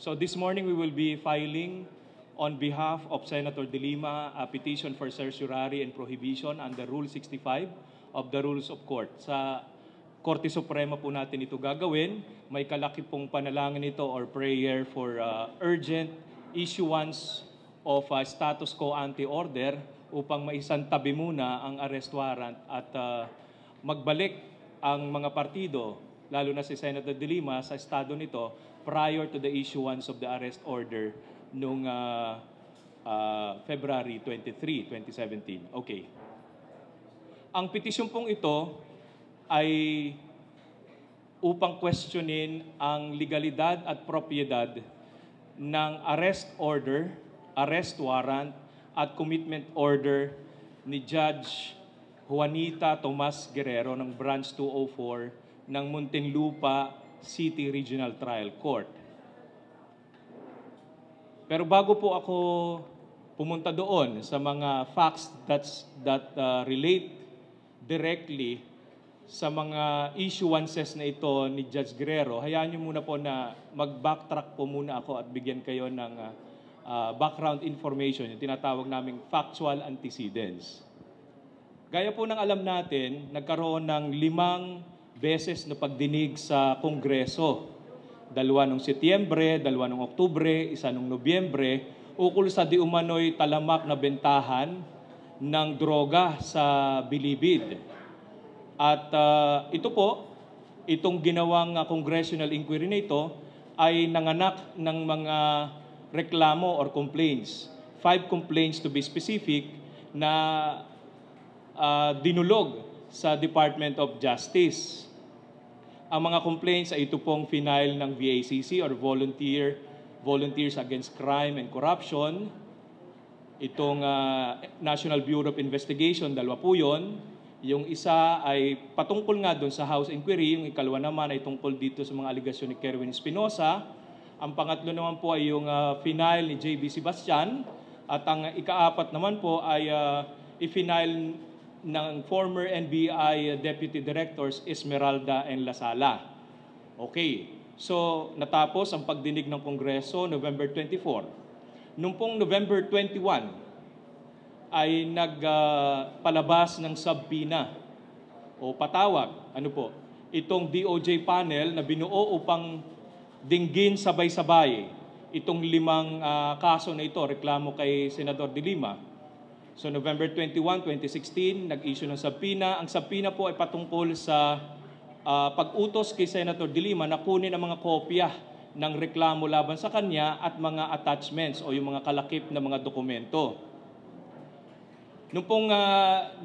So this morning we will be filing on behalf of Senator De Lima a petition for certiorari and prohibition under Rule 65 of the Rules of Court. Sa Korte Suprema po natin ito gagawin. May kalaki pong panalangin ito or prayer for urgent issuance of status quo ante order upang maisantabi muna ang arrest warrant at magbalik ang mga partido, lalo na si Senator De Lima, sa estado nito prior to the issuance of the arrest order noong February 23, 2017. Okay. Ang petisyon pong ito ay upang questionin ang legalidad at propiedad ng arrest order, arrest warrant at commitment order ni Judge Juanita Tomas Guerrero ng Branch 204 ng Muntinlupa City Regional Trial Court. Pero bago po ako pumunta doon sa mga facts that relate directly sa mga issuances na ito ni Judge Guerrero, hayaan niyo muna po na mag-backtrack po muna ako at bigyan kayo ng background information, yung tinatawag naming factual antecedents. Gaya po ng alam natin, nagkaroon ng 5 beses na pagdinig sa Kongreso. 2 noong Setyembre, 2 noong Oktubre, 1 noong Nobyembre, ukol sa di umano'y talamak na bentahan ng droga sa Bilibid. At ito po, itong ginawang congressional inquiry na ito ay nanganak ng mga reklamo or complaints. 5 complaints to be specific na dinulog sa Department of Justice. Ang mga complaints ay ito pong final ng VACC or Volunteers Against Crime and Corruption. Itong National Bureau of Investigation, 2 po yun. Yung isa ay patungkol nga doon sa House Inquiry. Yung ikalawa naman ay tungkol dito sa mga aligasyon ni Kerwin Espinosa. Ang pangatlo naman po ay yung final ni JB Sebastian. At ang ika-4 naman po ay i-final ng former NBI Deputy Directors Esmeralda and Lasala. Okay. So, natapos ang pagdinig ng Kongreso November 24. Noong pong November 21 ay nagpalabas ng subpoena o patawag, itong DOJ panel na binuo upang dinggin sabay-sabay itong 5 kaso na ito, reklamo kay Senador De Lima. So November 21, 2016, nag-issue ng subpoena. Ang subpoena po ay patungkol sa pag-utos kay Senator De Lima na kunin ang mga kopya ng reklamo laban sa kanya at mga attachments o yung mga kalakip na mga dokumento. Noong pong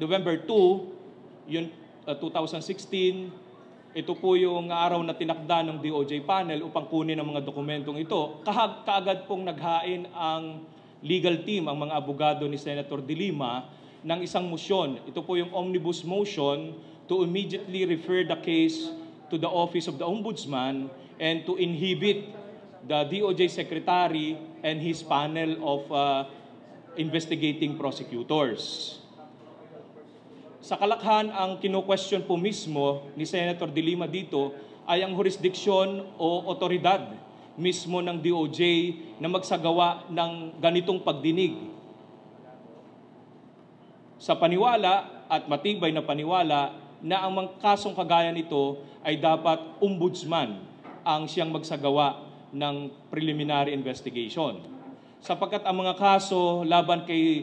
November 2, yun, 2016, ito po yung araw na tinakda ng DOJ panel upang kunin ang mga dokumentong ito. Kaagad pong naghain ang legal team, ang mga abogado ni Senator De Lima, ng isang motion. Ito po yung omnibus motion to immediately refer the case to the Office of the Ombudsman and to inhibit the DOJ Secretary and his panel of investigating prosecutors. Sa kalakhan, ang kino-question po mismo ni Senator De Lima dito ay ang jurisdiksyon o otoridad mismo ng DOJ na magsagawa ng ganitong pagdinig. Sa paniwala at matibay na paniwala na ang mga kasong kagaya nito ay dapat ombudsman ang siyang magsagawa ng preliminary investigation. Sapagkat ang mga kaso laban kay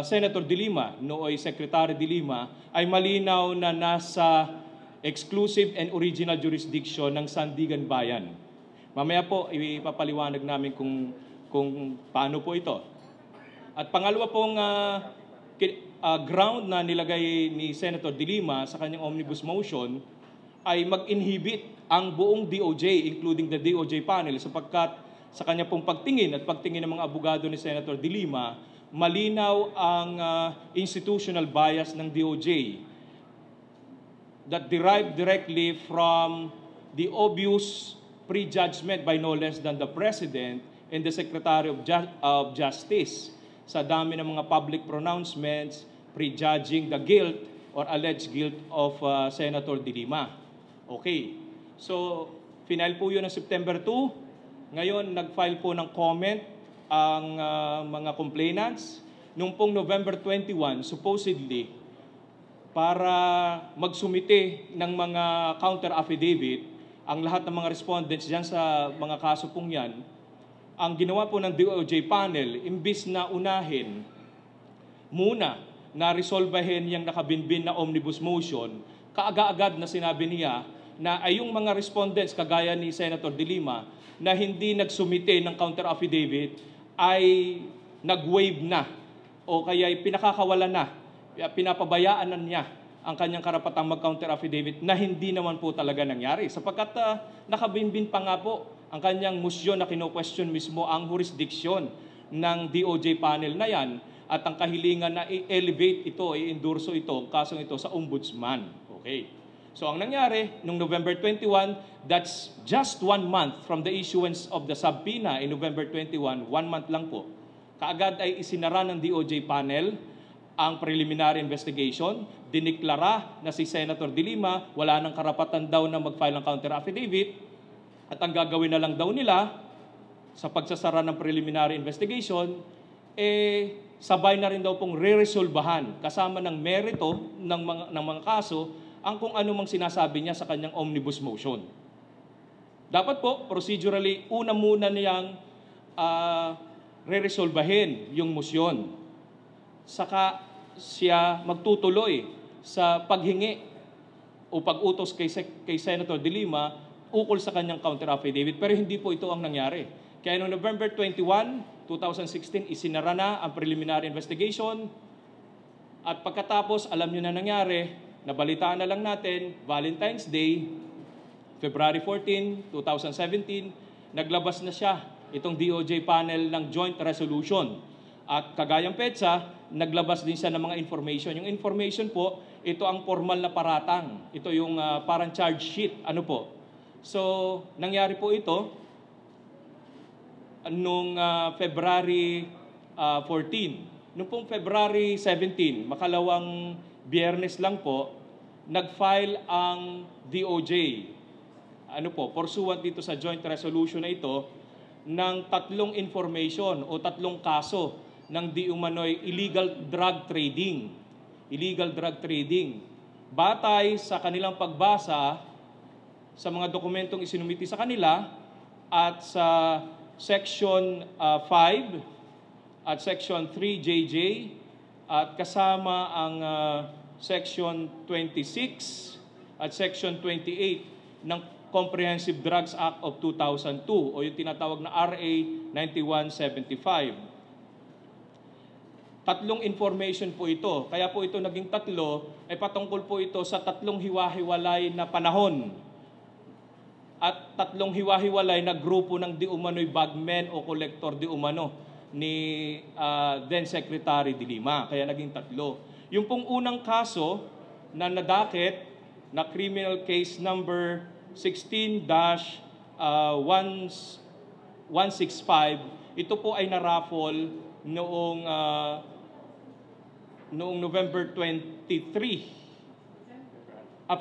Senator De Lima, nooy Secretary De Lima, ay malinaw na nasa exclusive and original jurisdiction ng Sandigan Bayan. Mamaya po, ipapaliwanag namin kung paano po ito. At pangalawa pong ground na nilagay ni Senator De Lima sa kanyang omnibus motion ay mag-inhibit ang buong DOJ, including the DOJ panel, sapagkat sa kanya pong pagtingin at pagtingin ng mga abogado ni Senator De Lima, malinaw ang institutional bias ng DOJ that derived directly from the obvious prejudgment by no less than the President and the Secretary of Justice sa dami ng mga public pronouncements prejudging the guilt or alleged guilt of Senator De Lima. Okay. So, final po yun ng September 2. Ngayon, nag-file po ng comment ang mga complainants. Noong pong November 21, supposedly, para magsumite ng mga counter affidavit, ang lahat ng mga respondents dyan sa mga kaso pong yan, ang ginawa po ng DOJ panel, imbis na unahin muna na resolbahin yung nakabinbin na omnibus motion, kaaga-agad na sinabi niya na ay yung mga respondents kagaya ni Senator De Lima na hindi nagsumite ng counter affidavit ay nag-waive na o kaya ay pinakakawalan na, pinapabayaan na niya ang kanyang karapatang mag-counter affidavit na hindi naman po talaga nangyari. Sapagkat nakabinbin pa nga po ang kanyang motion na kino-question mismo ang jurisdiction ng DOJ panel na yan at ang kahilingan na i-elevate ito, i-endorso ito, kasong ito sa ombudsman. Okay. So ang nangyari, noong November 21, that's just 1 month from the issuance of the subpoena in November 21, 1 month lang po. Kaagad ay isinara ng DOJ panel ang preliminary investigation, diniklara na si Senator De Lima wala nang karapatan daw na mag-file ng counter affidavit at ang gagawin na lang daw nila sa pagsasara ng preliminary investigation, sabay na rin daw pong re-resolbahan kasama ng merito ng mga kaso ang kung ano mang sinasabi niya sa kanyang omnibus motion. Dapat po, procedurally, una muna niyang re-resolbahin yung motion. Saka siya magtutuloy sa paghingi o pag-utos kay Senator De Lima ukol sa kanyang counter affidavit. Pero hindi po ito ang nangyari. Kaya noong November 21, 2016, isinara na ang preliminary investigation. At pagkatapos, alam niyo na nangyari, nabalitaan na lang natin, Valentine's Day, February 14, 2017, naglabas na siya itong DOJ panel ng joint resolution. At kagayang petsa, naglabas din siya ng mga information. Yung information po, ito ang formal na paratang. Ito yung parang charge sheet. Ano po? So, nangyari po ito noong February 14. Noong pong February 17, makalawang Biyernes lang po, nag-file ang DOJ. Ano po? Pursuant dito sa joint resolution na ito, ng 3 information o 3 kaso ng di umano'y illegal drug trading. Illegal drug trading. Batay sa kanilang pagbasa sa mga dokumentong isinumiti sa kanila at sa Section 5 at Section 3JJ at kasama ang Section 26 at Section 28 ng Comprehensive Drugs Act of 2002 o yung tinatawag na RA 9175. 3 information po ito. Kaya po ito naging 3 ay patungkol po ito sa 3 hiwa-hiwalay na panahon at 3 hiwa-hiwalay na grupo ng di umano'y bagmen o collector di umano ni then Secretary De Lima. Kaya naging 3. Yung pong unang kaso na nadakit na criminal case number 16-165, ito po ay na-raffle noong November 23,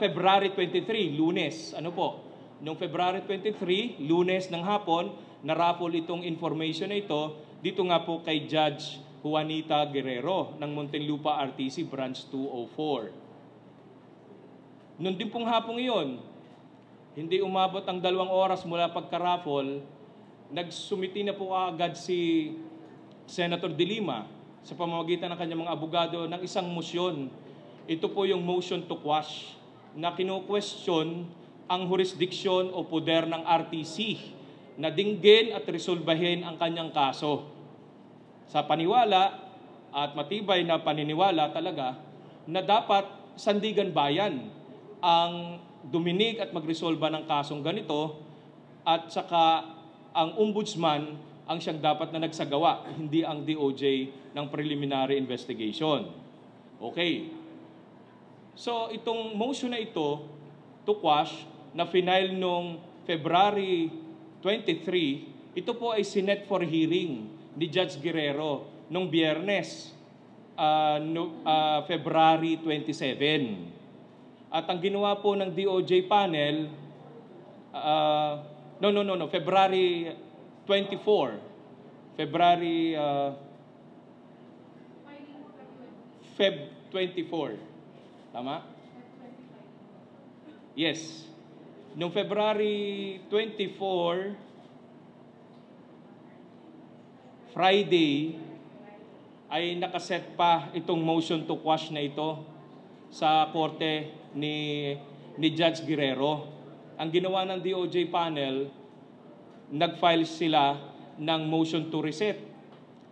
February 23, Lunes. Ano po? Noong February 23, Lunes ng hapon, na-raffle itong information na ito dito nga po kay Judge Juanita Guerrero ng Muntinlupa RTC Branch 204. Noon din pong hapong iyon, hindi umabot ang 2 oras mula pagka-raffle, nagsumiti na po agad si Senator De Lima sa pamamagitan ng kanyang mga abogado ng isang motion. Ito po yung motion to quash na kino-question ang jurisdiction o poder ng RTC na dinggin at resolbahin ang kanyang kaso. Sa paniwala at matibay na paniniwala talaga na dapat sandigan bayan ang duminig at magresolba ng kasong ganito at saka ang ombudsman ang siyang dapat na nagsagawa, hindi ang DOJ ng preliminary investigation. Okay. So itong motion na ito to quash na final noong February 23, ito po ay sinet for hearing ni Judge Guerrero noong Biyernes, February 27. At ang ginawa po ng DOJ panel, February 24, February, Feb 24. Tama? Yes. Noong February 24, Friday, ay nakaset pa itong motion to quash na ito sa korte ni Judge Guerrero. Ang ginawa ng DOJ panel, nag-file sila ng motion to reset.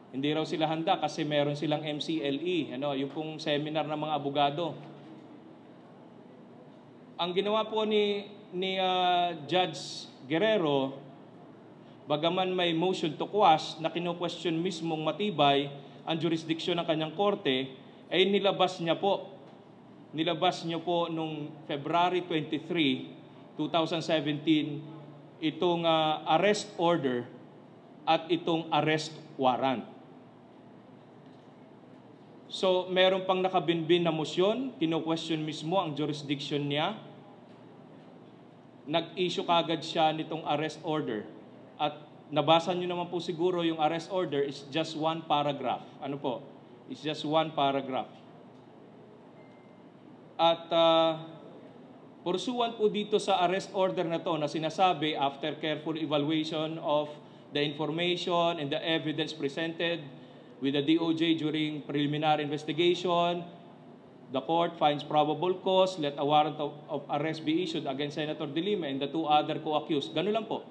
Hindi raw sila handa kasi meron silang MCLE, yung pong seminar ng mga abogado. Ang ginawa po ni Judge Guerrero, bagaman may motion to quash na kino-question mismong matibay ang jurisdiction ng kanyang korte, ay nilabas niya po nung February 23, 2017, itong arrest order at itong arrest warrant. So, meron pang nakabinbin na motion, kino-question mismo ang jurisdiction niya. Nag-issue kagad siya nitong arrest order. At nabasa niyo naman po siguro yung arrest order is just one paragraph. Ano po? It's just one paragraph. At pursuant po dito sa arrest order na to na sinasabi after careful evaluation of the information and the evidence presented with the DOJ during preliminary investigation, the court finds probable cause, let a warrant of arrest be issued against Senator De Lima and the two other co-accused. Ganun lang po.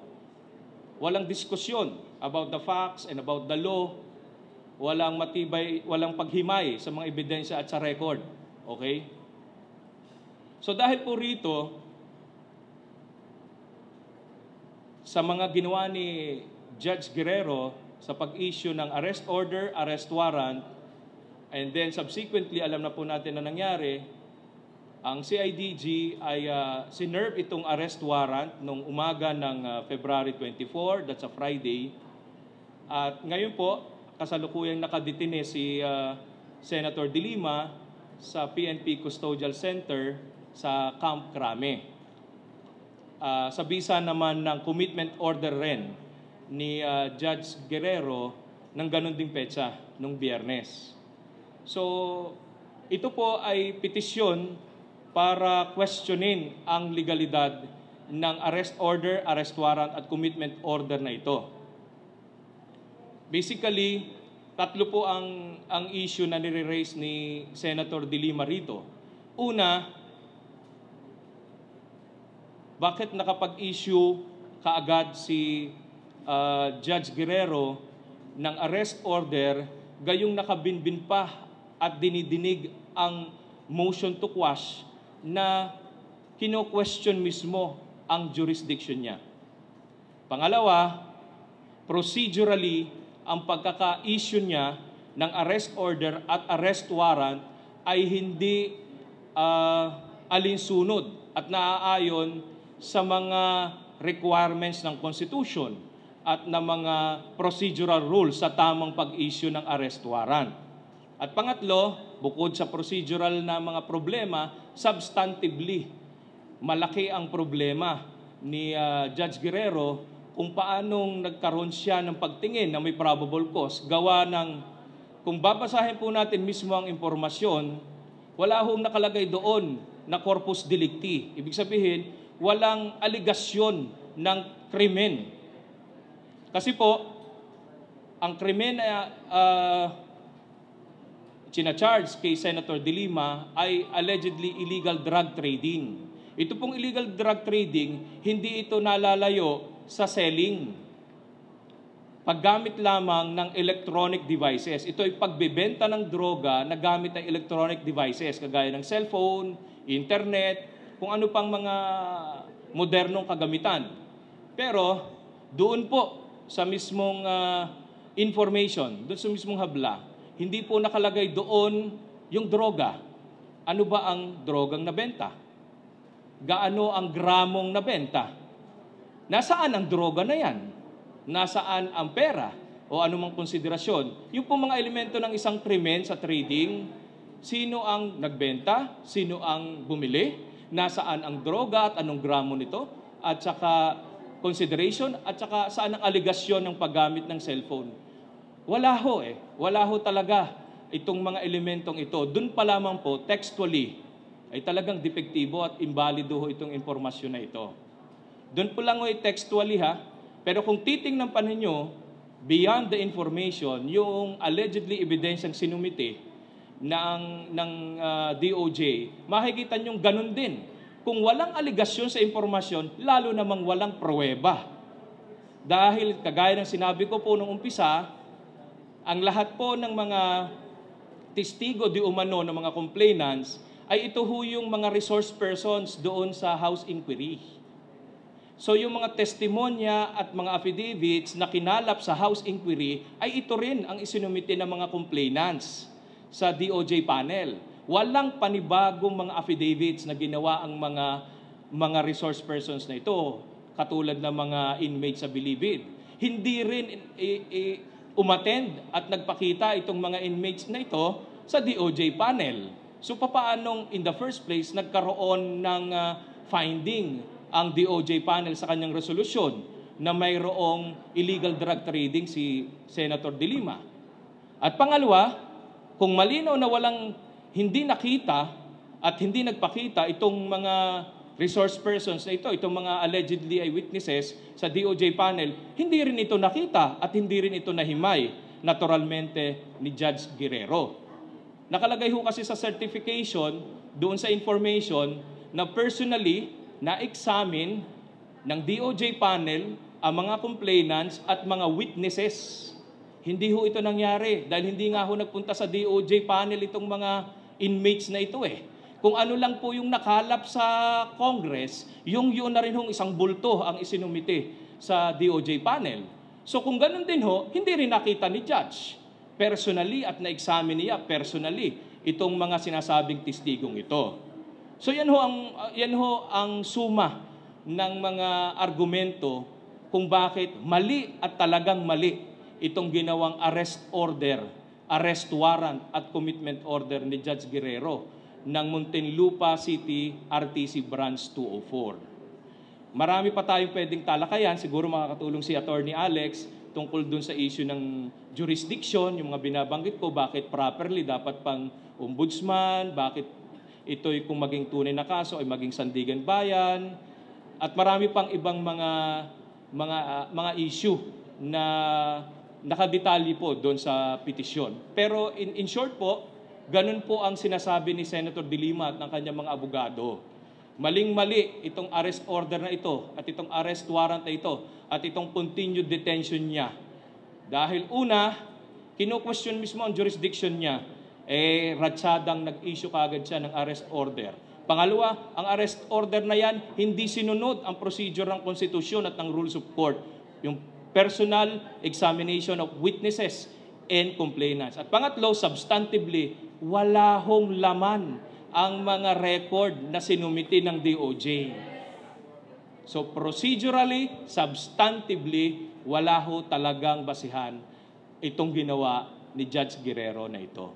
Walang diskusyon about the facts and about the law. Walang matibay, walang paghimay sa mga ebidensya at sa record. Okay? So dahil po rito, sa mga ginawa ni Judge Guerrero sa pag-issue ng arrest order, arrest warrant, and then subsequently, alam na po natin na nangyari, ang CIDG ay sinerve itong arrest warrant nung umaga ng February 24, that's a Friday. At ngayon po, kasalukuyang nakadetine si Senator De Lima sa PNP Custodial Center sa Camp Crame. Sa bisa naman ng commitment order rin ni Judge Guerrero ng ganun ding petsa nung Biyernes. So, ito po ay petisyon para questionin ang legalidad ng arrest order, arrest warrant at commitment order na ito. Basically, tatlo po ang issue na nire-raise ni Senator De Lima rito. Una, bakit nakapag-issue kaagad si Judge Guerrero ng arrest order gayong nakabinbin pa at dinidinig ang motion to quash na kino-question mismo ang jurisdiction niya. Pangalawa, procedurally, ang pagkaka-issue niya ng arrest order at arrest warrant ay hindi alinsunod at naaayon sa mga requirements ng Constitution at ng mga procedural rules sa tamang pag-issue ng arrest warrant. At pangatlo, bukod sa procedural na mga problema, substantively, malaki ang problema ni Judge Guerrero kung paanong nagkaroon siya ng pagtingin na may probable cause. Gawa ng, kung babasahin po natin mismo ang impormasyon, wala hong nakalagay doon na corpus delicti. Ibig sabihin, walang aligasyon ng krimen. Kasi po, ang krimen na charge kay Senator De Lima ay allegedly illegal drug trading. Ito pong illegal drug trading, hindi ito nalalayo sa selling. Paggamit lamang ng electronic devices. Ito ay pagbebenta ng droga na gamit ng electronic devices, kagaya ng cellphone, internet, kung ano pang mga modernong kagamitan. Pero doon po sa mismong information, doon sa mismong habla, hindi po nakalagay doon yung droga. Ano ba ang drogang nabenta? Gaano ang gramong nabenta? Nasaan ang droga na yan? Nasaan ang pera? O anumang konsiderasyon? Yung po mga elemento ng isang krimen sa trading, sino ang nagbenta? Sino ang bumili? Nasaan ang droga at anong gramo nito? At saka consideration at saka saan ang aligasyon ng paggamit ng cellphone. Wala ho eh. Wala ho talaga itong mga elementong ito. Doon pa lamang po, textually, ay talagang depektibo at imbalido ho itong informasyon na ito. Doon po lang ho textually ha. Pero kung titingnan pa ninyo, beyond the information, yung allegedly evidensyang sinumite ng DOJ, makikita nyo ganun din. Kung walang aligasyon sa impormasyon, lalo namang walang pruweba. Dahil kagaya ng sinabi ko po nung umpisa, ang lahat po ng mga testigo di umano ng mga complainants ay ito ho yung mga resource persons doon sa House Inquiry. So yung mga testimonya at mga affidavits na kinalap sa House Inquiry ay ito rin ang isinumite ng mga complainants sa DOJ panel. Walang panibagong mga affidavits na ginawa ang mga resource persons na ito, katulad ng mga inmates sa Bilibid. Hindi rin umattend at nagpakita itong mga inmates na ito sa DOJ panel. So papaanong in the first place nagkaroon ng finding ang DOJ panel sa kanyang resolusyon na mayroong illegal drug trading si Senator De Lima? At pangalawa, kung malinaw na hindi nakita at hindi nagpakita itong mga resource persons na ito, itong mga allegedly eyewitnesses sa DOJ panel, hindi rin ito nakita at hindi rin ito nahimay, naturalmente, ni Judge Guerrero. Nakalagay ho kasi sa certification, doon sa information, na personally na-examine ng DOJ panel ang mga complainants at mga witnesses. Hindi ho ito nangyari dahil hindi nga ho nagpunta sa DOJ panel itong mga inmates na ito eh. Kung ano lang po yung nakalap sa Congress, yun na rin hong isang bulto ang isinumite sa DOJ panel. So kung ganun din ho, hindi rin nakita ni Judge personally at na-examine niya personally itong mga sinasabing testigong ito. So yan ho ang suma ng mga argumento kung bakit mali at talagang mali itong ginawang arrest order, arrest warrant at commitment order ni Judge Guerrero ng Muntinlupa City RTC Branch 204. Marami pa tayong pwedeng talakayan, siguro makakatulong si Attorney Alex tungkol dun sa issue ng jurisdiction, yung mga binabanggit ko, bakit properly dapat pang ombudsman, bakit ito'y kung maging tunay na kaso ay maging sandigan bayan, at marami pang ibang mga issue na nakadetalye po doon sa petisyon. Pero in short po, ganun po ang sinasabi ni Senator De Lima at ng kanyang mga abogado. Maling-mali itong arrest order na ito at itong arrest warrant na ito at itong continued detention niya. Dahil una, kino-question mismo ang jurisdiction niya, ratsadang nag-issue kagad siya ng arrest order. Pangalawa, ang arrest order na yan, hindi sinunod ang procedure ng konstitusyon at ng rules of court. Yung personal examination of witnesses and complainants. At pangatlo, substantively, wala hong laman ang mga record na sinumiti ng DOJ. So procedurally, substantively, wala ho talagang basihan itong ginawa ni Judge Guerrero na ito.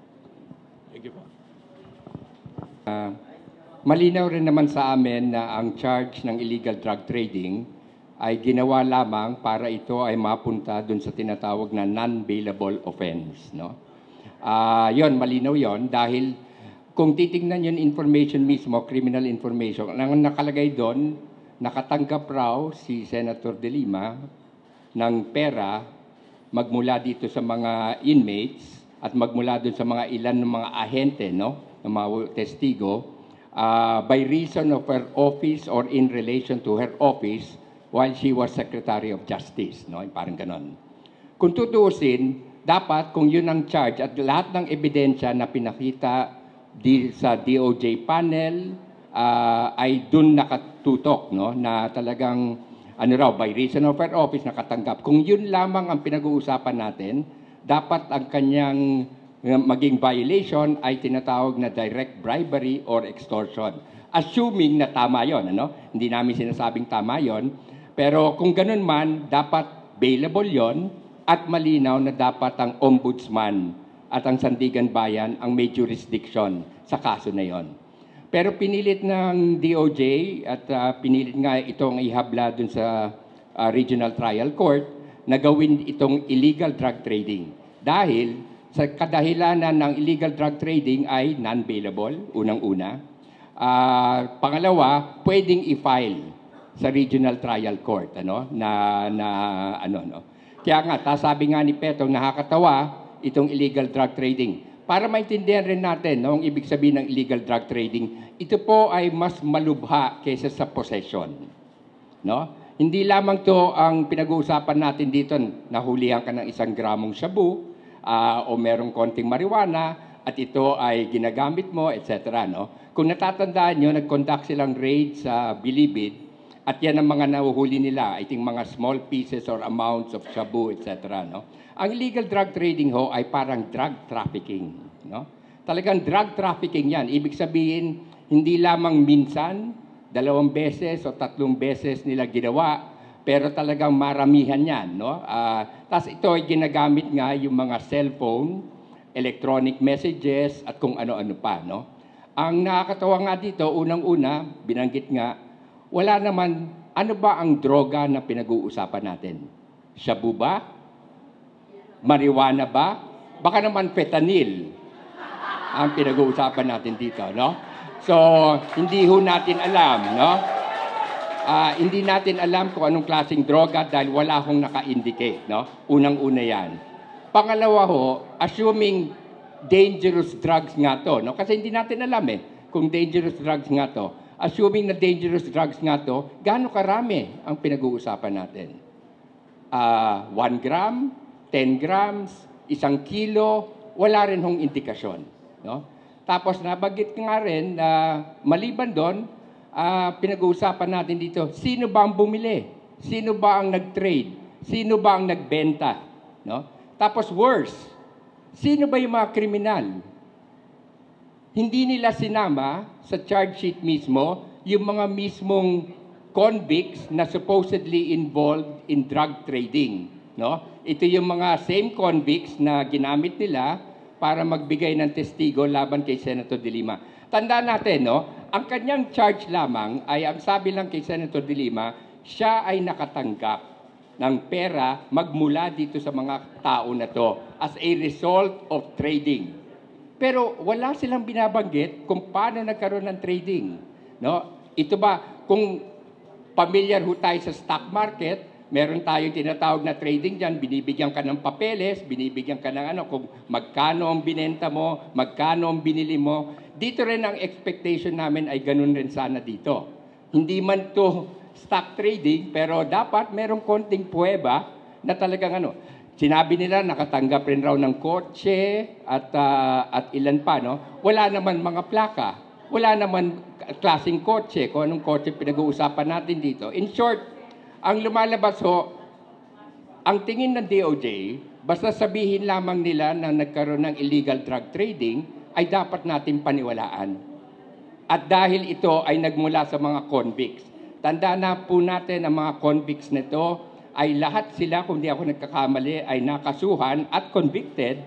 Thank you po. Malinaw rin naman sa amin na ang charge ng illegal drug trading ay ginawa lamang para ito ay mapunta dun sa tinatawag na non-bailable offense. No? Yon, malinaw yon dahil kung titingnan yung information mismo, criminal information, ang nakalagay doon, nakatanggap raw si Senator De Lima ng pera magmula dito sa mga inmates at magmula doon sa mga ilan ng mga ahente, no, ng mga testigo, by reason of her office or in relation to her office while she was Secretary of Justice, no, parang ganon. Kung tutuusin, dapat kung yun ang charge at lahat ng ebidensya na pinakita sa DOJ panel ay dun nakatutok, no, na talagang by reason of her office nakatanggap. Kung yun lamang ang pinag-uusapan natin, dapat ang kanyang maging violation ay tinatawag na direct bribery or extortion. Assuming na tama yon, ano? Hindi namin sinasabing tama yon, pero kung ganun man, dapat bailable yon at malinaw na dapat ang ombudsman at ang Sandigan Bayan ang may jurisdiction sa kaso na yon. Pero pinilit ng DOJ at pinilit nga itong ihabla dun sa Regional Trial Court na gawin itong illegal drug trading. Dahil sa kadahilanan ng illegal drug trading ay non-bailable, unang-una. Pangalawa, pwedeng i-file sa Regional Trial Court, no? Kaya nga, sabi nga ni Petong, nakakatawa itong illegal drug trading. Para maintindihan rin natin, no, ang ibig sabihin ng illegal drug trading, ito po ay mas malubha kaysa sa possession, no? Hindi lamang to ang pinag-uusapan natin dito, nahulihan ka ng 1 gramong shabu, o merong konting marijuana, at ito ay ginagamit mo, etc. No? Kung natatandaan nyo, nag-conduct silang raid sa Bilibid, at yan ang mga nahuhuli nila, I think mga small pieces or amounts of shabu, etc. No? Ang illegal drug trading ho ay parang drug trafficking. No? Talagang drug trafficking yan. Ibig sabihin, hindi lamang minsan, 2 beses o 3 beses nila ginawa, pero talagang maramihan yan. No? Tapos ito ay ginagamit nga yung mga cellphone, electronic messages, at kung ano-ano pa. No? Ang nakakatawa nga dito, unang-una, binanggit nga, wala naman, ano ba ang droga na pinag-uusapan natin? Shabu ba? Marijuana ba? Baka naman fentanyl ang pinag-uusapan natin dito, no? So, hindi ho natin alam, no? Hindi natin alam kung anong klaseng droga dahil wala hong naka-indicate, no? Unang-una yan. Pangalawa ho, assuming dangerous drugs nga to, no? Kasi hindi natin alam kung dangerous drugs nga to. Assuming na dangerous drugs nga to, gaano karami ang pinag-uusapan natin? 1 gram, 10 grams, 1 kilo, wala rin hong indikasyon, no? Tapos nabanggit nga rin na maliban doon, pinag-uusapan natin dito, sino ba ang bumili? Sino ba ang nag-trade? Sino ba ang nagbenta? No? Tapos worse, sino ba yung mga kriminal? Hindi nila sinama sa charge sheet mismo yung mga mismong convicts na supposedly involved in drug trading. No? Ito yung mga same convicts na ginamit nila para magbigay ng testigo laban kay Senator De Lima. Tandaan natin, no? Ang kanyang charge lamang ay, ang sabi lang kay Senator De Lima, siya ay nakatanggap ng pera magmula dito sa mga tao na to as a result of trading. Pero wala silang binabanggit kung paano nagkaroon ng trading. No? Ito ba, kung familiar ho tayo sa stock market, meron tayong tinatawag na trading dyan, binibigyan ka ng papeles, binibigyan ka ng kung magkano ang binenta mo, magkano ang binili mo. Dito rin ang expectation namin ay ganun rin sana dito. Hindi man to stock trading, pero dapat merong konting puweba na talagang sinabi nila nakatanggap rin raw ng kotse at ilan pa, no? Wala naman mga plaka, wala naman klaseng kotse, kung anong kotse pinag-uusapan natin dito. In short, ang lumalabas ho, ang tingin ng DOJ, basta sabihin lamang nila na nagkaroon ng illegal drug trading, ay dapat natin paniwalaan. At dahil ito ay nagmula sa mga convicts. Tandaan na po natin ang mga convicts nito ay lahat sila, kung di ako nagkakamali, ay nakasuhan at convicted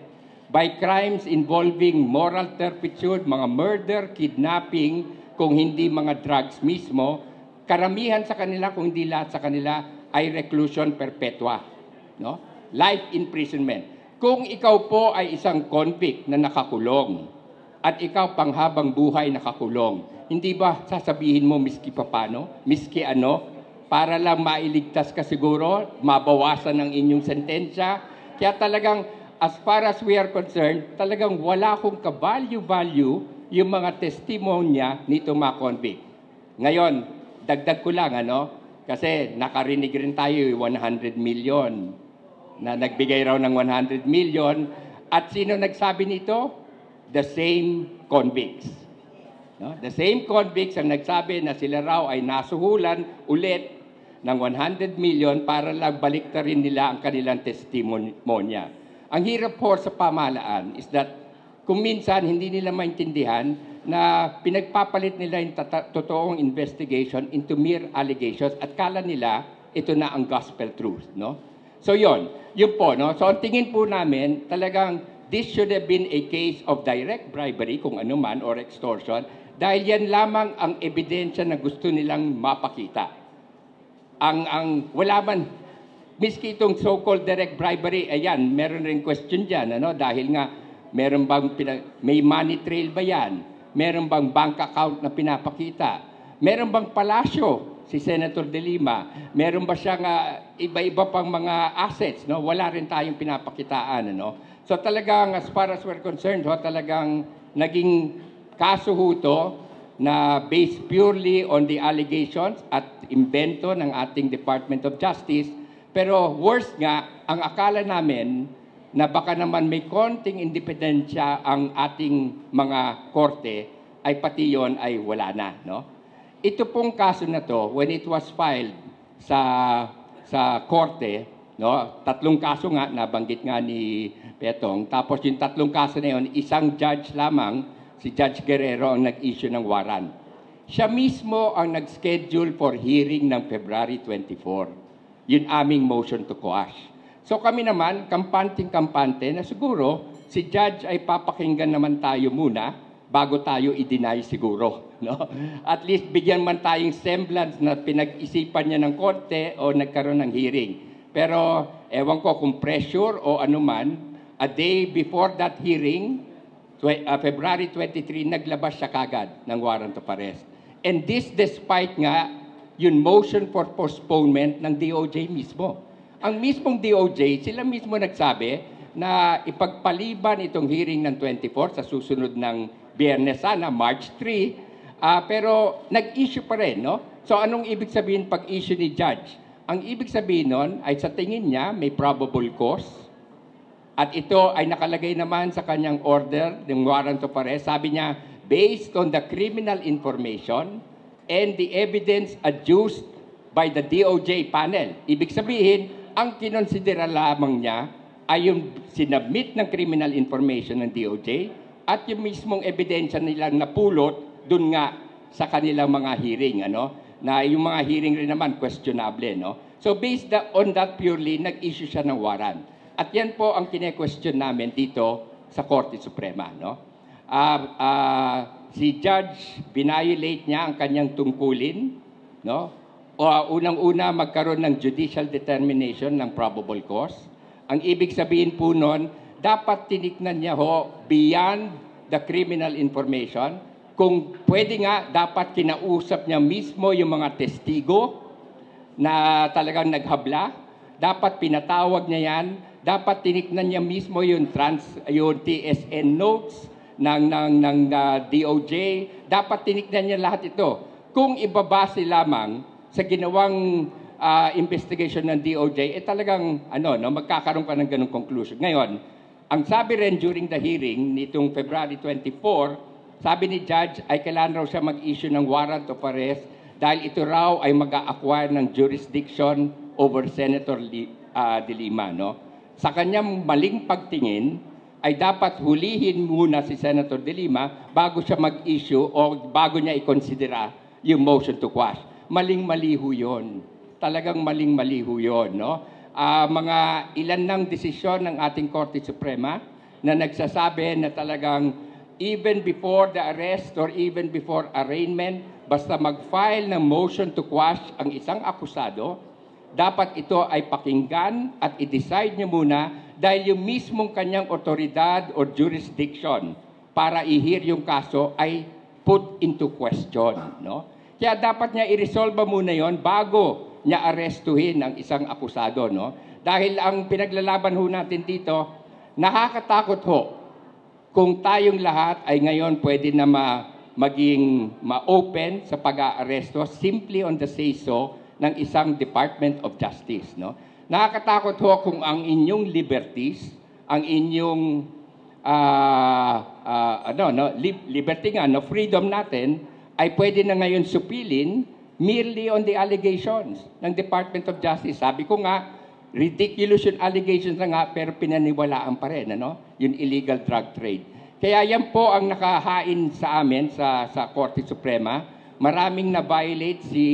by crimes involving moral turpitude, mga murder, kidnapping, kung hindi mga drugs mismo. Karamihan sa kanila, kung hindi lahat sa kanila, ay reclusion perpetua. No? Life imprisonment. Kung ikaw po ay isang convict na nakakulong, at ikaw panghabang buhay nakakulong, hindi ba sasabihin mo miski papano, miski para lang mailigtas ka siguro, mabawasan ang inyong sentensya? Kaya talagang, as far as we are concerned, talagang wala akong ka-value yung mga testimonya nito mga convict. Ngayon, dagdag ko lang, kasi nakarinig rin tayo 100 million, na nagbigay raw ng 100 million, at sino nagsabi nito? The same convicts. No? The same convicts ang nagsabi na sila raw ay nasuhulan ulit ng 100 million para lang baliktarin nila ang kanilang testimonya. Ang hirap po sa pamahalaan is that kung minsan hindi nila maintindihan na pinagpapalit nila yung totoong investigation into mere allegations at kala nila ito na ang gospel truth, no? So yun po, no? So ang tingin po namin, talagang this should have been a case of direct bribery, kung ano man, or extortion, dahil yan lamang ang ebidensya na gusto nilang mapakita. Wala man, miski itong so-called direct bribery, ayan, meron rin question dyan, ano, dahil nga, meron bang, may money trail ba yan? Meron bang bank account na pinapakita? Meron bang palasyo si Senator De Lima? Meron ba siyang iba-iba pang mga assets? No? Wala rin tayong pinapakitaan. Ano? So talagang, as far as we're concerned, talagang naging kaso to na based purely on the allegations at invento ng ating Department of Justice. Pero worse nga, ang akala namin na baka naman may konting independensya ang ating mga korte, ay pati yon ay wala na. No? Ito pong kaso na to, when it was filed sa korte, no, 3 kaso nga, nabanggit nga ni Petong, tapos yung 3 kaso na yun, isang judge lamang, si Judge Guerrero ang nag-issue ng warrant. Siya mismo ang nag-schedule for hearing ng February 24. Yun aming motion to quash. So kami naman, kampante na siguro, si Judge ay papakinggan naman tayo muna bago tayo i-deny siguro. No? At least bigyan man tayong semblance na pinag-isipan niya ng korte o nagkaroon ng hearing. Pero ewan ko kung pressure o anuman, a day before that hearing, February 23, naglabas siya kagad ng warrant of arrest. And this despite nga yung motion for postponement ng DOJ mismo. Ang mismong DOJ, sila mismo nagsabi na ipagpaliban itong hearing ng 24 sa susunod ng Biyernes sana, March 3, pero nag-issue pa rin. No? So anong ibig sabihin pag-issue ni Judge? Ang ibig sabihin nun ay sa tingin niya may probable cause. At ito ay nakalagay naman sa kanyang order, ng warrant of arrest. Sabi niya, based on the criminal information and the evidence adduced by the DOJ panel. Ibig sabihin, ang kinonsidera lamang niya ay yung sinabmit ng criminal information ng DOJ at yung mismong ebidensya nilang napulot dun nga sa kanilang mga hearing. Ano? Na yung mga hearing rin naman questionable. No? So based on that purely, nag-issue siya ng warrant. At yan po ang kine-question namin dito sa Korte Suprema. No? Si Judge, binayolate niya ang kanyang tungkulin. No? Unang-una, magkaroon ng judicial determination ng probable cause. Ang ibig sabihin po nun, dapat tiniknan niya beyond the criminal information. Kung pwede nga, dapat kinausap niya mismo yung mga testigo na talagang naghabla. Dapat pinatawag niya yan. Dapat tiniknan niya mismo yung TSN notes ng DOJ. Dapat tiniknan niya lahat ito. Kung ibabase lamang sa ginawang investigation ng DOJ, talagang magkakaroon ka ng ganung conclusion. Ngayon, ang sabi rin during the hearing nitong February 24, sabi ni Judge ay kailangan raw siya mag-issue ng warrant of arrest dahil ito raw ay mag-a-acquire ng jurisdiction over Senator De Lima. No? Sa kanyang maling pagtingin, ay dapat hulihin muna si Senator De Lima bago siya mag-issue o bago niya i-considera yung motion to quash. Maling-mali ho yun. Talagang maling-mali ho yun. No? Mga ilan ng desisyon ng ating Korte Suprema na nagsasabi na talagang even before the arrest or even before arraignment, basta mag-file ng motion to quash ang isang akusado, dapat ito ay pakinggan at i-decide niya muna dahil yung mismong kanyang otoridad o jurisdiction para i-hear yung kaso ay put into question. No? Kaya dapat niya i-resolve muna yon bago niya arestuhin ang isang akusado. No? Dahil ang pinaglalaban ho natin dito, nakakatakot ho kung tayong lahat ay ngayon pwede na maging ma-open sa pag-aaresto simply on the say-so ng isang Department of Justice. No? Nakakatakot ho kung ang inyong liberties, ang inyong liberty nga, freedom natin, ay pwede na ngayon supilin merely on the allegations ng Department of Justice. Sabi ko nga, ridiculous yung allegations na nga, pero pinaniwalaan pa rin, yung illegal drug trade. Kaya yan po ang nakahain sa amin sa Korte Suprema. Maraming na-violate si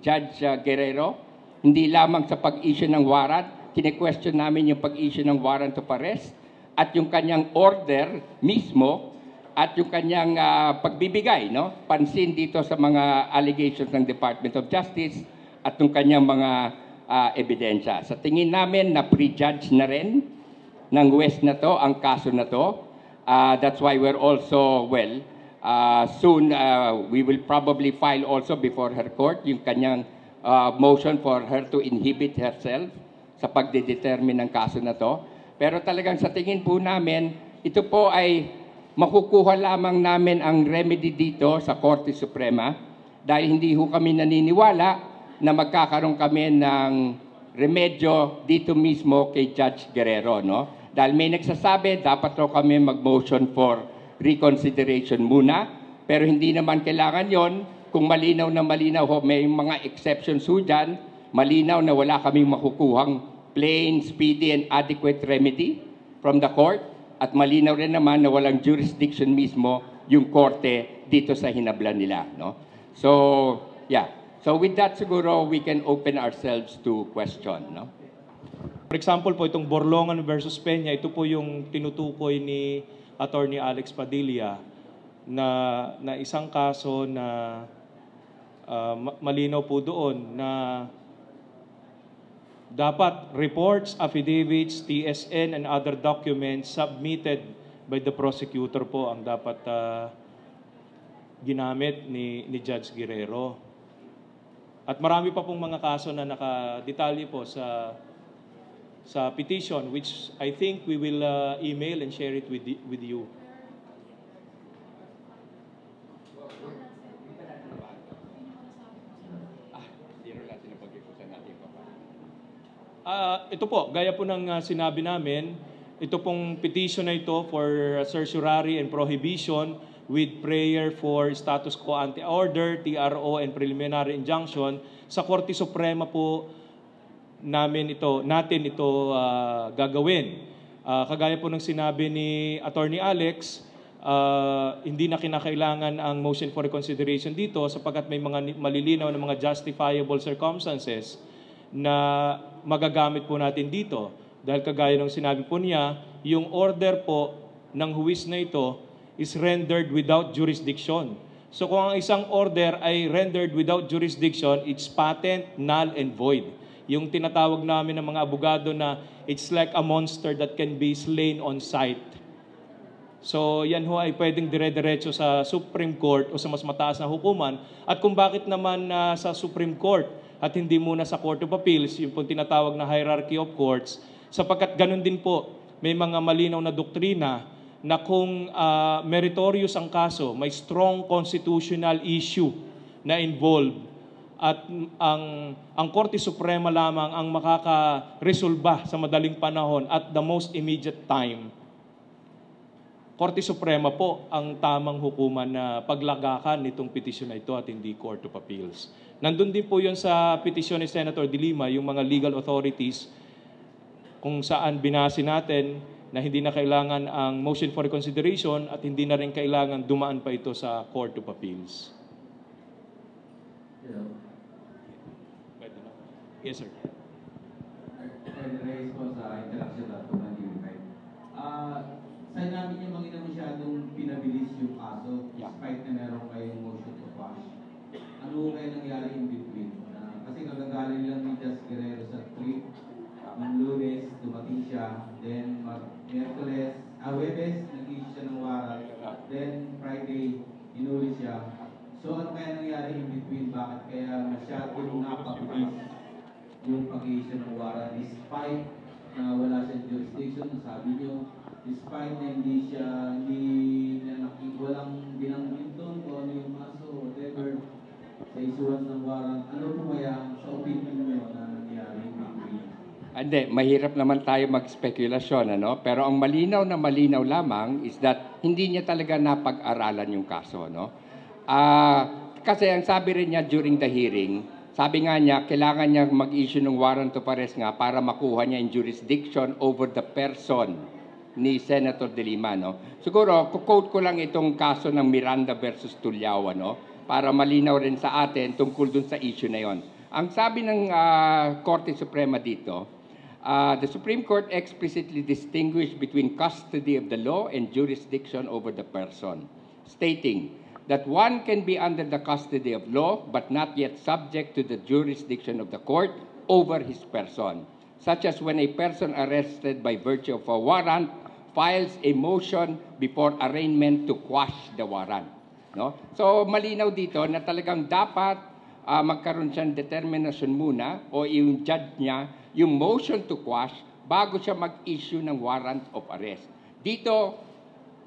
Judge Guerrero, hindi lamang sa pag-issue ng warrant, kine-question namin yung pag-issue ng warrant of arrest at yung kanyang order mismo at yung kanyang pagbibigay, pansin dito sa mga allegations ng Department of Justice at ng kanyang mga ebidensya. Sa tingin namin na prejudge na rin ng West na to ang kaso na to. That's why we're also, soon we will probably file also before her court yung kanyang motion for her to inhibit herself sa pagdedetermine ng kaso na to. Pero talagang sa tingin po namin, ito po ay makukuha lamang namin ang remedy dito sa Korte Suprema dahil hindi ho kami naniniwala na magkakaroon kami ng remedyo dito mismo kay Judge Guerrero, no? Dahil may nagsasabi, dapat raw kami mag-motion for reconsideration muna, pero hindi naman kailangan yon kung malinaw na malinaw ho, may mga exceptions ho dyan, malinaw na wala kaming makukuhang plain, speedy, and adequate remedy from the court, at malinaw rin naman na walang jurisdiction mismo yung korte dito sa hinablan nila, no? So, yeah. So with that siguro, we can open ourselves to question, no? For example po, itong Borlongan versus Peña, ito po yung tinutukoy ni Attorney Alex Padilla na isang kaso na malinaw po doon na dapat reports, affidavits, TSN, and other documents submitted by the prosecutor po ang dapat ginamit ni Judge Guerrero. At marami pa pong mga kaso na nakadetalye po sa petition, which I think we will email and share it with you. Ito po, gaya po ng sinabi namin, ito pong petition na ito for certiorari and prohibition with prayer for status quo ante order, TRO, and preliminary injunction sa Korte Suprema po natin ito gagawin. Kagaya po ng sinabi ni Attorney Alex, hindi na kinakailangan ang motion for reconsideration dito sapagkat may mga malilinaw na mga justifiable circumstances na magagamit po natin dito. Dahil kagaya ng sinabi po niya, yung order po ng huwis na ito is rendered without jurisdiction. So kung ang isang order ay rendered without jurisdiction, it's patent, null, and void. Yung tinatawag namin ng mga abogado na it's like a monster that can be slain on sight. So yan ho ay pwedeng dire-diretso sa Supreme Court o sa mas mataas na hukuman. At kung bakit naman sa Supreme Court at hindi muna sa Court of Appeals, yung pong tinatawag na hierarchy of courts, sapagkat ganun din po, may mga malinaw na doktrina na kung meritorious ang kaso, may strong constitutional issue na involved, at ang Korte Suprema lamang ang makakaresolba sa madaling panahon at the most immediate time, Korte Suprema po ang tamang hukuman na paglagakan nitong petisyon na ito at hindi Court of Appeals. Nandun din po yun sa petisyon ni Senator De Lima, yung mga legal authorities kung saan binase natin na hindi na kailangan ang motion for reconsideration at hindi na rin kailangan dumaan pa ito sa Court of Appeals. Yes, sir. Raise po sa interaction at unified. Saan namin yung mga masyadong pinabilis yung kaso despite na meron kayong motion to quash? Ano kaya nangyari in between? Kasi kagagaling lang ni Judge Guerrero sa trip. Ng Lunes, dumating siya. Then, Miyerkules, Huwebes, nag-issue siya ng warrant. Then, Friday, inuli siya. So, ano kaya nangyari in between? Bakit kaya masyadong napabilis yung pag-issue ng warrant despite na wala siyang jurisdiction, sabi niyo, despite na walang binanggit doon kung ano yung kaso, whatever, sa issuance ng warrant, ano po kaya sa opinion niyo na nangyari in between? Hindi, mahirap naman tayo mag-spekulasyon, ano? Pero ang malinaw na malinaw lamang is that hindi niya talaga napag-aralan yung kaso, no? Kasi ang sabi rin niya during the hearing, sabi nga niya, kailangan niya mag-issue ng warrant of arrest nga para makuha niya yung jurisdiction over the person ni Senator De Lima, no? Siguro, quote ko lang itong kaso ng Miranda versus Tulyao, no? Para malinaw rin sa atin tungkol dun sa issue na yon. Ang sabi ng Korte Suprema dito, the Supreme Court explicitly distinguished between custody of the law and jurisdiction over the person, stating, that one can be under the custody of law but not yet subject to the jurisdiction of the court over his person, such as when a person arrested by virtue of a warrant files a motion before arraignment to quash the warrant. No? So malinaw dito na talagang dapat magkaroon siyang determination muna o yung judge niya, yung motion to quash bago siya mag-issue ng warrant of arrest. Dito,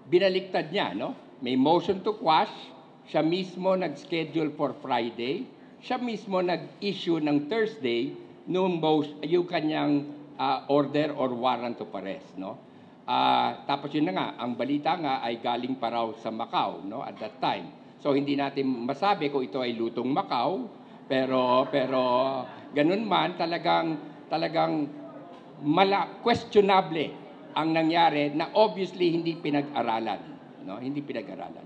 binaliktad niya, no? May motion to quash, siya mismo nag-schedule for Friday, siya mismo nag-issue ng Thursday yung kanyang order or warrant of arrest, no? Tapos yun na nga, ang balita nga ay galing pa raw sa Macau, no, at that time. So hindi natin masabi kung ito ay lutong Macau, pero ganun man talagang questionable ang nangyari na obviously hindi pinag-aralan, no? Hindi pinag-aralan.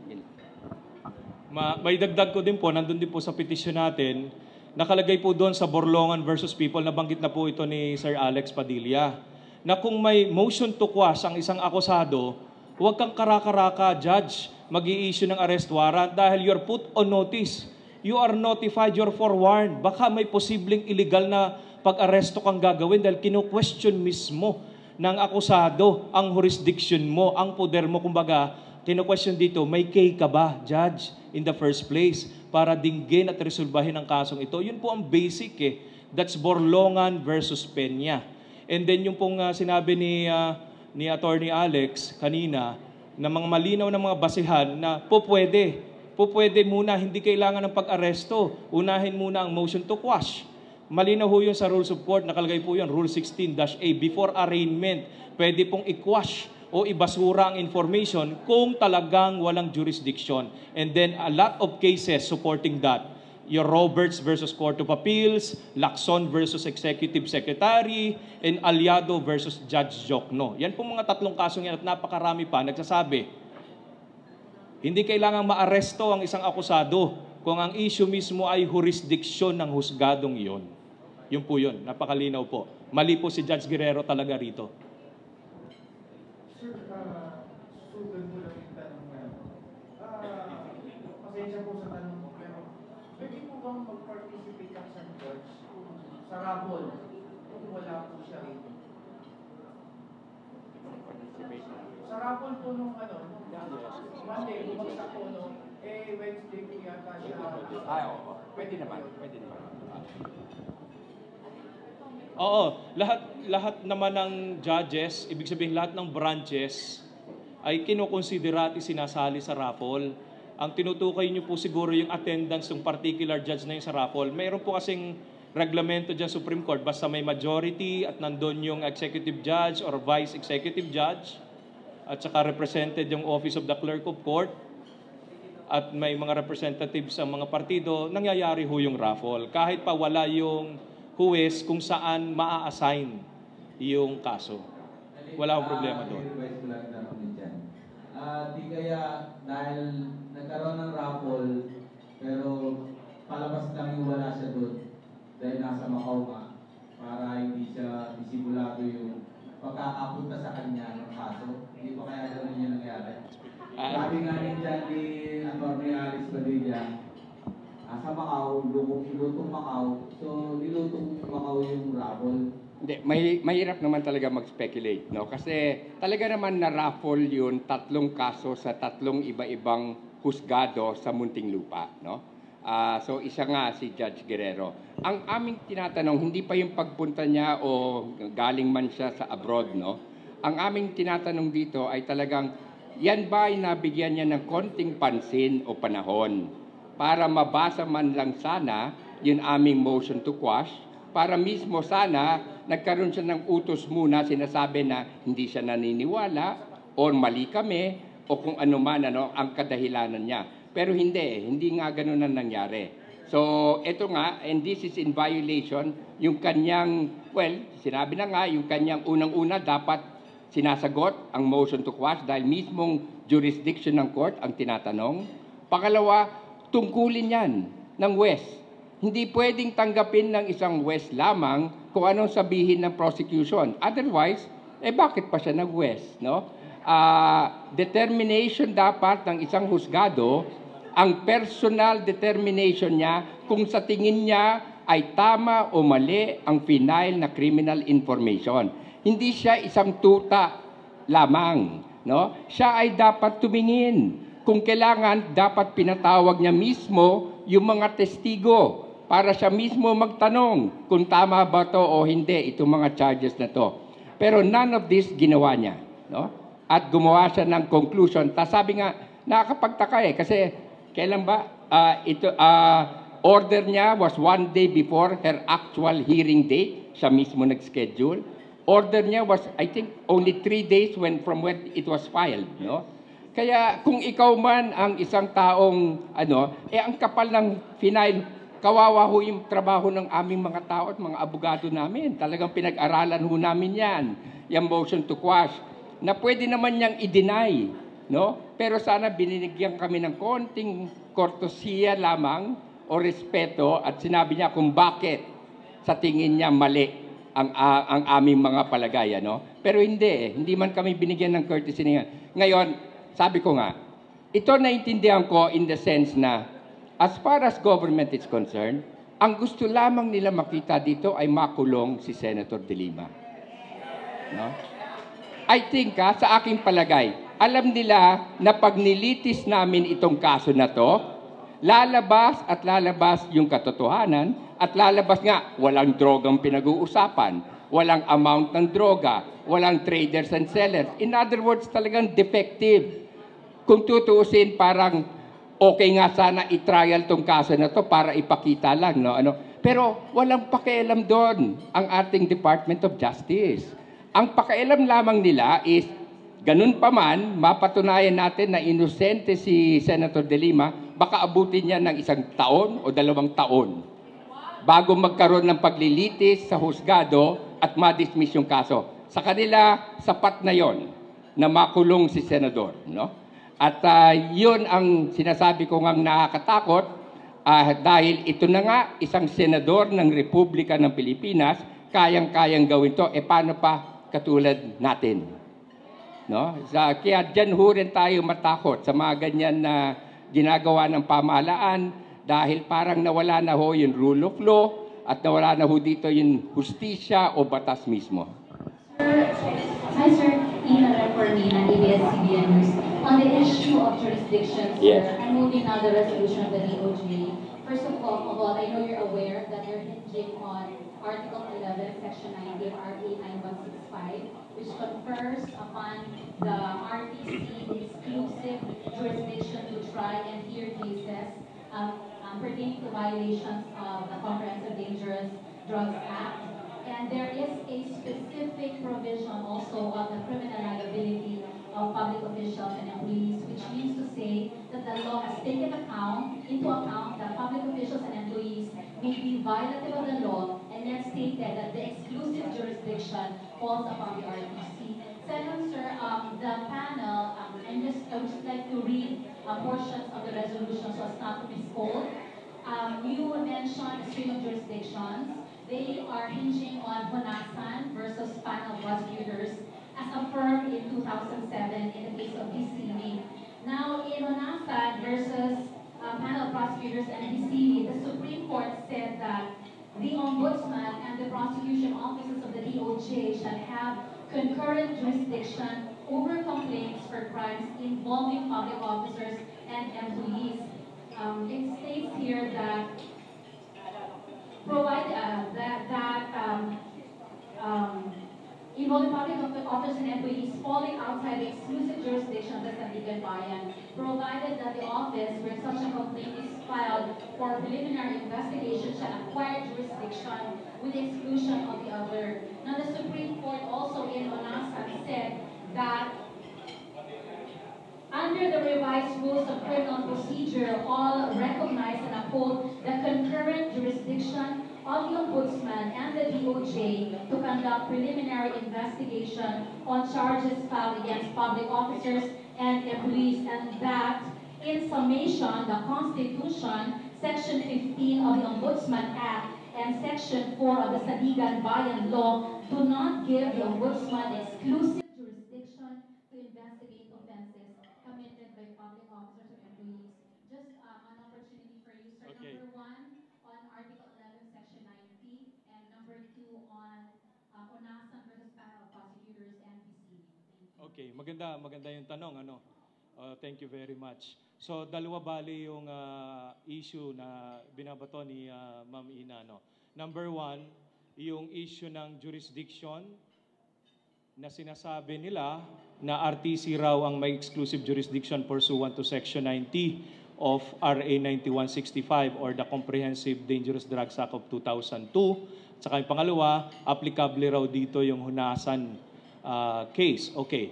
May dagdag ko din po, nandun din po sa petisyon natin, nakalagay po doon sa Borlongan versus People, nabanggit na po ito ni Sir Alex Padilla, na kung may motion to quash ang isang akusado, huwag kang karaka-raka, judge, mag-i-issue ng arrest warrant dahil you're put on notice. You are notified, you're forewarned. Baka may posibleng illegal na pag-aresto kang gagawin dahil kino-question mismo ng akusado ang jurisdiction mo, ang poder mo. Kumbaga, kino-question dito, may kay ka ba, judge, in the first place, para dinggin at resolbahin ang kasong ito? Yun po ang basic eh. That's Borlongan versus Peña. And then yung pong sinabi ni Attorney Alex kanina, na mga malinaw na mga basihan na po pwede muna, hindi kailangan ng pag-aresto. Unahin muna ang motion to quash. Malinaw ho yun sa Rules of Court, nakalagay po yun, Rule 16-A, before arraignment, pwede pong i-quash o ibasura ang information kung talagang walang jurisdiction. And then a lot of cases supporting that. Your Roberts versus Court of Appeals, Lacson versus Executive Secretary, and Aliado versus Judge Jokno. Yan po mga tatlong kasong yan at napakarami pa nagsasabi. Hindi kailangang maaresto ang isang akusado kung ang issue mismo ay jurisdiction ng husgadong iyon. Yun po yun. Napakalinaw po. Mali po si Judge Guerrero talaga rito. Sir, sugan mo lang yung tanong na pasensya po sa tanong mo, pero pwede po bang mag-participate ang San George sa raffle kung wala po siya rito? Sa raffle po nung Monday, bumagsak po Wednesday po yata siya. Oo. Pwede naman. Oo, lahat naman ng judges, ibig sabihin lahat ng branches ay kinukonsidera at sinasali sa raffle. Ang tinutukoy niyo po siguro yung attendance ng particular judge na yung sa raffle. Mayroon po kasing reglamento dyan Supreme Court, basta may majority at nandun yung executive judge or vice executive judge at saka represented yung office of the clerk of court at may mga representatives sa mga partido, nangyayari ho yung raffle. Kahit pa wala yung huwes kung saan maa-assign yung kaso. Wala akong problema doon. Di kaya dahil nagkaroon ng raffle, pero palabas lang yung wala siya doon dahil nasa Macau nga, para hindi siya disimulado yung pagkakapunta sa kanya ng kaso. Hindi pa kaya gano'n yung nangyari. Sabi nga rin dyan ni Atty. Alex Padilla, sa Macau, lutong Macau, so nilutong Macau yung raffle. Hindi, mahirap naman talaga mag-speculate, no? Kasi talaga naman na-raffle yun 3 kaso sa 3 iba-ibang husgado sa Muntinlupa, no? So isa nga si Judge Guerrero. Ang aming tinatanong, hindi pa yung pagpunta niya o galing man siya sa abroad, no? Ang aming tinatanong dito ay talagang, yan ba ay nabigyan niya ng konting pansin o panahon para mabasa man lang sana yung aming motion to quash, para mismo sana nagkaroon siya ng utos muna, sinasabi na hindi siya naniniwala o mali kami o kung ano man ang kadahilanan niya. Pero hindi nga ganun ang nangyari. So ito nga, and this is in violation, yung kanyang, sinabi na nga, yung kanyang unang-una dapat sinasagot ang motion to quash dahil mismong jurisdiction ng court ang tinatanong. Pangalawa, tungkulin yan ng West. Hindi pwedeng tanggapin ng isang West lamang kung anong sabihin ng prosecution. Otherwise, bakit pa siya nag-West, no? Determination dapat ng isang husgado ang personal determination niya kung sa tingin niya ay tama o mali ang final na criminal information. Hindi siya isang tuta lamang, no? Siya ay dapat tumingin. Kung kailangan, dapat pinatawag niya mismo yung mga testigo para siya mismo magtanong kung tama ba to o hindi itong mga charges na to. Pero none of this ginawa niya, no? At gumawa siya ng conclusion. Ta sabi nga, nakakapagtaka kasi kailan ba order niya was 1 day before her actual hearing date. Siya mismo nag-schedule. Order niya was, I think, only 3 days from when it was filed, no? Kaya kung ikaw man ang isang taong ang kapal ng final, kawawa ho yung trabaho ng aming mga tao at mga abogado namin. Talagang pinag-aralan ho namin yan, yung motion to quash, na pwede naman niyang i-deny, no? Pero sana binigyan kami ng konting kortesiya lamang o respeto at sinabi niya kung bakit sa tingin niya mali ang aming mga palagay, no? Pero hindi man kami binigyan ng courtesy niya. Ngayon, sabi ko nga, ito naintindihan ko in the sense na as far as government is concerned, ang gusto lamang nila makita dito ay makulong si Senator De Lima. No? I think sa aking palagay, alam nila na pag nilitis namin itong kaso na to, lalabas yung katotohanan at lalabas nga walang drogang pinag-uusapan, walang amount ng droga, walang traders and sellers. In other words, talagang defective. Kung tutuusin, parang okay nga sana i-trial tong kaso na to para ipakita lang, no? Pero walang pakialam doon ang ating Department of Justice. Ang pakialam lamang nila is, ganun pa man, mapatunayan natin na inosente si Senator De Lima, baka abutin niya ng 1 taon o 2 taon bago magkaroon ng paglilitis sa husgado at ma-dismiss yung kaso. Sa kanila, sapat na yon na makulong si Senador, no? At yun ang sinasabi ko ngang nakakatakot dahil ito na nga isang senador ng Republika ng Pilipinas, kayang-kayang gawin to, paano pa katulad natin? No? Kaya dyan ho rin tayo matakot sa mga ganyan na ginagawa ng pamahalaan dahil parang nawala na ho yung rule of law at nawala na ho dito yung hustisya o batas mismo. Hi, sir. Ina for me na ABS-CBN News. On the issue of jurisdictions, yes, sir, I'm moving now the resolution of the DOJ. First of all, I know you're aware that you're hinging on Article 11, Section 90 of RA 9165, which confers upon the RTC exclusive jurisdiction to try and hear cases pertaining to violations of the Comprehensive Dangerous Drugs Act. And there is a specific provision also of the criminal liability of public officials and employees, which means to say that the law has taken into account that public officials and employees may be violative of the law, and then stated that the exclusive jurisdiction falls upon the RTC. Second, sir, the panel, I would just like to read portions of the resolution so as not to misquote. You mentioned a string of jurisdictions. They are hinging on Honasan versus panel prosecutors as affirmed in 2007 in the case of DCV. Now, in Honasan versus panel prosecutors and DCV, the Supreme Court said that the Ombudsman and the prosecution offices of the DOJ shall have concurrent jurisdiction over complaints for crimes involving public officers and employees. It states here that involving public officers and employees falling outside the exclusive jurisdiction of the Sandigan Bayan, provided that the office where such a complaint is filed for preliminary investigation shall acquire jurisdiction with the exclusion of the other. Now, the Supreme Court also in Onasan said that under the revised rules of criminal procedure, all recognize and uphold the concurrent jurisdiction of the Ombudsman and the DOJ to conduct preliminary investigation on charges filed against public officers and employees, and that, in summation, the Constitution, Section 15 of the Ombudsman Act, and Section 4 of the Sandigan Bayan Law do not give the Ombudsman exclusive jurisdiction to investigate offenses committed by public officers or employees. Just Okay, maganda yung tanong, ano. Thank you very much. So, dalawa bali yung issue na binabato ni Ma'am Ina, no. Number one, yung issue ng jurisdiction na sinasabi nila na RTC raw ang may exclusive jurisdiction pursuant to Section 90 of RA 9165 or the Comprehensive Dangerous Drugs Act of 2002. At saka yung pangalawa, applicable raw dito yung Hunasan case. Okay.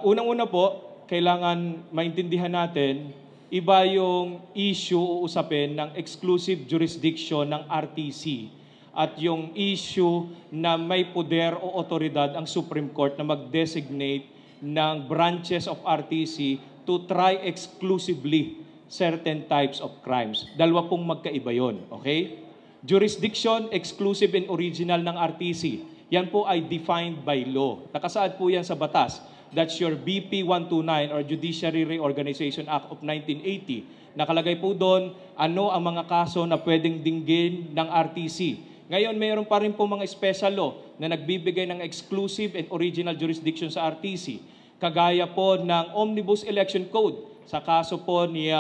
Unang-una po, kailangan maintindihan natin, iba yung issue o usapin ng exclusive jurisdiction ng RTC at yung issue na may poder o otoridad ang Supreme Court na mag-designate ng branches of RTC to try exclusively certain types of crimes. Dalawa pong magkaiba yon, okay? Jurisdiction, exclusive and original ng RTC. Yan po ay defined by law. Nakasaad po yan sa batas. That's your BP 129 or Judiciary Reorganization Act of 1980. Nakalagay po doon ano ang mga kaso na pwedeng dinggin ng RTC. Ngayon, mayroon pa rin po mga special law na nagbibigay ng exclusive and original jurisdiction sa RTC. Kagaya po ng Omnibus Election Code sa kaso po ni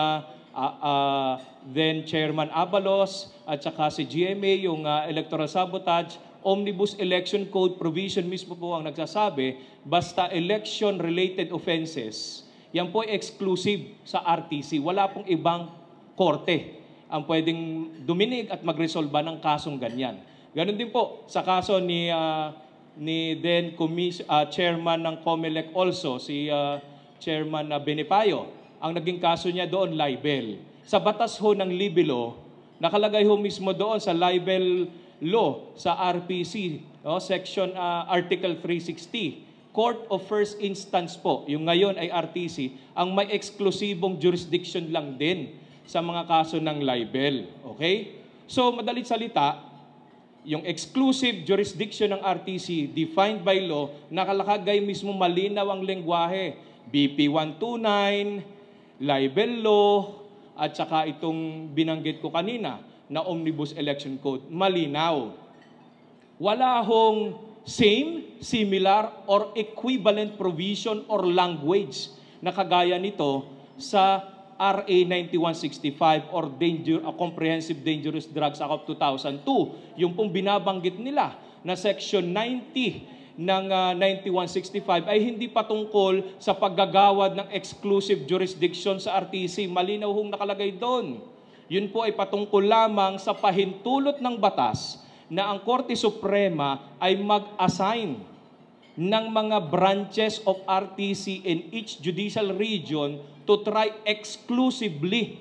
then Chairman Abalos at saka si GMA, yung electoral sabotage. Omnibus Election Code provision mismo po ang nagsasabi, basta election-related offenses, yan po exclusive sa RTC. Wala pong ibang korte ang pwedeng duminig at magresolba ng kasong ganyan. Ganon din po sa kaso ni then Chairman ng COMELEC also, si Chairman Benipayo. Ang naging kaso niya doon, libel. Sa batas ho ng libelo, nakalagay ho mismo doon sa libel law sa RPC, section Article 360. Court of First Instance po, yung ngayon ay RTC, ang may eksklusibong jurisdiction lang din sa mga kaso ng libel. Okay? So, madalit salita, yung exclusive jurisdiction ng RTC defined by law, nakalagay mismo malinaw ang lengguwahe. BP 129, libel law, at saka itong binanggit ko kanina na Omnibus Election Code. Malinaw. Wala hong same, similar, or equivalent provision or language na kagaya nito sa RA 9165 or Comprehensive Dangerous Drugs Act of 2002. Yung pong binabanggit nila na Section 90 ng 9165 ay hindi patungkol sa paggagawad ng exclusive jurisdiction sa RTC. Malinaw hong nakalagay doon. Yun po ay patungkol lamang sa pahintulot ng batas na ang Korte Suprema ay mag-assign ng mga branches of RTC in each judicial region to try exclusively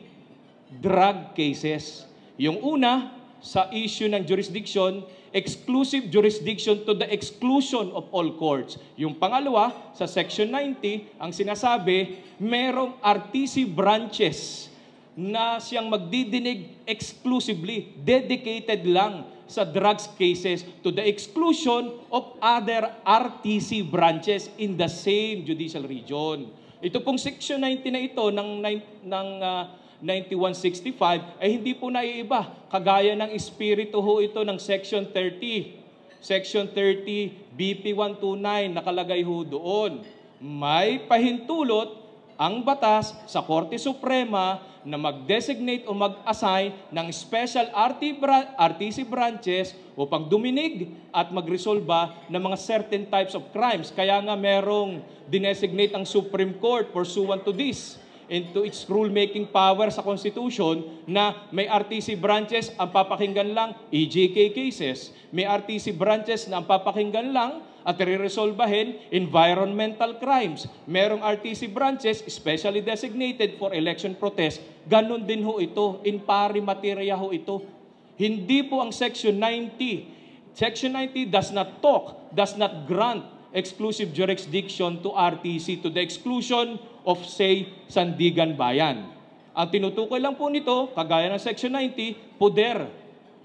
drug cases. Yung una, sa issue ng jurisdiction, exclusive jurisdiction to the exclusion of all courts. Yung pangalawa, sa Section 90, ang sinasabi, merong RTC branches na siyang magdidinig exclusively, dedicated lang sa drugs cases to the exclusion of other RTC branches in the same judicial region. Ito pong Section 90 na ito ng 9165 ay hindi po naiiba. Kagaya ng espiritu ho ito ng Section 30. Section 30, BP 129, nakalagay ho doon. May pahintulot ang batas sa Korte Suprema na mag-designate o mag-assign ng special RTC branches upang duminig at magresolba ng mga certain types of crimes. Kaya nga merong dinesignate ang Supreme Court pursuant to this into its rulemaking power sa Constitution na may RTC branches ang papakinggan lang EJK cases. May RTC branches na ang papakinggan lang at re-resolbahin environmental crimes. Merong RTC branches specially designated for election protest. Ganon din ho ito. In pari materia ho ito. Hindi po ang Section 90. Section 90 does not grant exclusive jurisdiction to RTC to the exclusion of, say, Sandigan Bayan. Ang tinutukoy lang po nito, kagaya ng Section 90, poder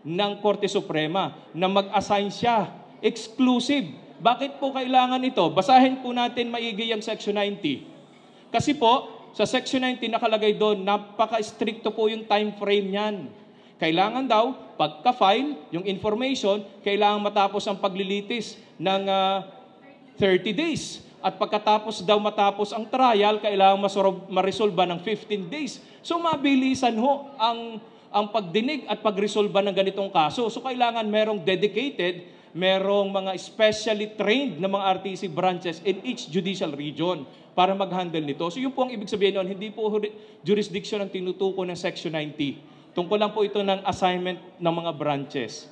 ng Korte Suprema na mag-assign siya exclusive. Bakit po kailangan ito? Basahin po natin maigi ang Section 90. Kasi po, sa Section 90 nakalagay doon, napaka-stricto po yung time frame niyan. Kailangan daw, pagka-file, yung information, kailangan matapos ang paglilitis ng 30 days. at pagkatapos daw matapos ang trial, kailangan maresolba ng 15 days. So mabilisan ho ang pagdinig at pagresolba ng ganitong kaso. So kailangan merong dedicated, merong mga specially trained na mga RTC branches in each judicial region para mag-handle nito. So yun po ang ibig sabihin nun, hindi po jurisdiction ang tinutuko ng Section 90. Tungkol lang po ito ng assignment ng mga branches.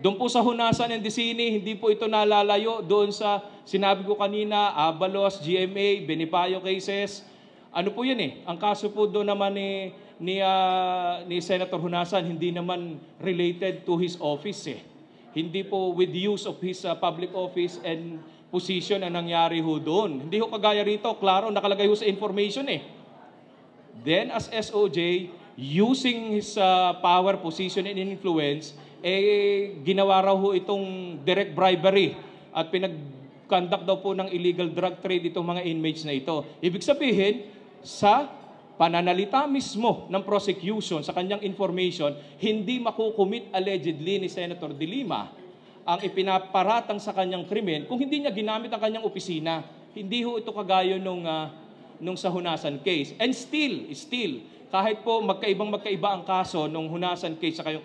Doon po sa Hunasan and Dicini, hindi po ito nalalayo doon sa sinabi ko kanina, Abalos, GMA, Benipayo cases. Ano po yun eh? Ang kaso po doon naman ni Senator Hunasan, hindi naman related to his office eh. Hindi po with use of his public office and position ang nangyari ho doon. Hindi ho kagaya rito, klaro, nakalagay ho sa information eh. Then as SOJ, using his power, position, and influence, ginawa raw ho itong direct bribery at pinag-conduct daw po ng illegal drug trade itong mga inmates na ito. Ibig sabihin, sa pananalita mismo ng prosecution sa kanyang information, hindi makukumit allegedly ni Senator De Lima ang ipinaparatang sa kanyang krimen kung hindi niya ginamit ang kanyang opisina. Hindi ho ito kagaya nung sa Hunasan case. And still, kahit po magkaiba ang kaso nung Hunasan case sa kay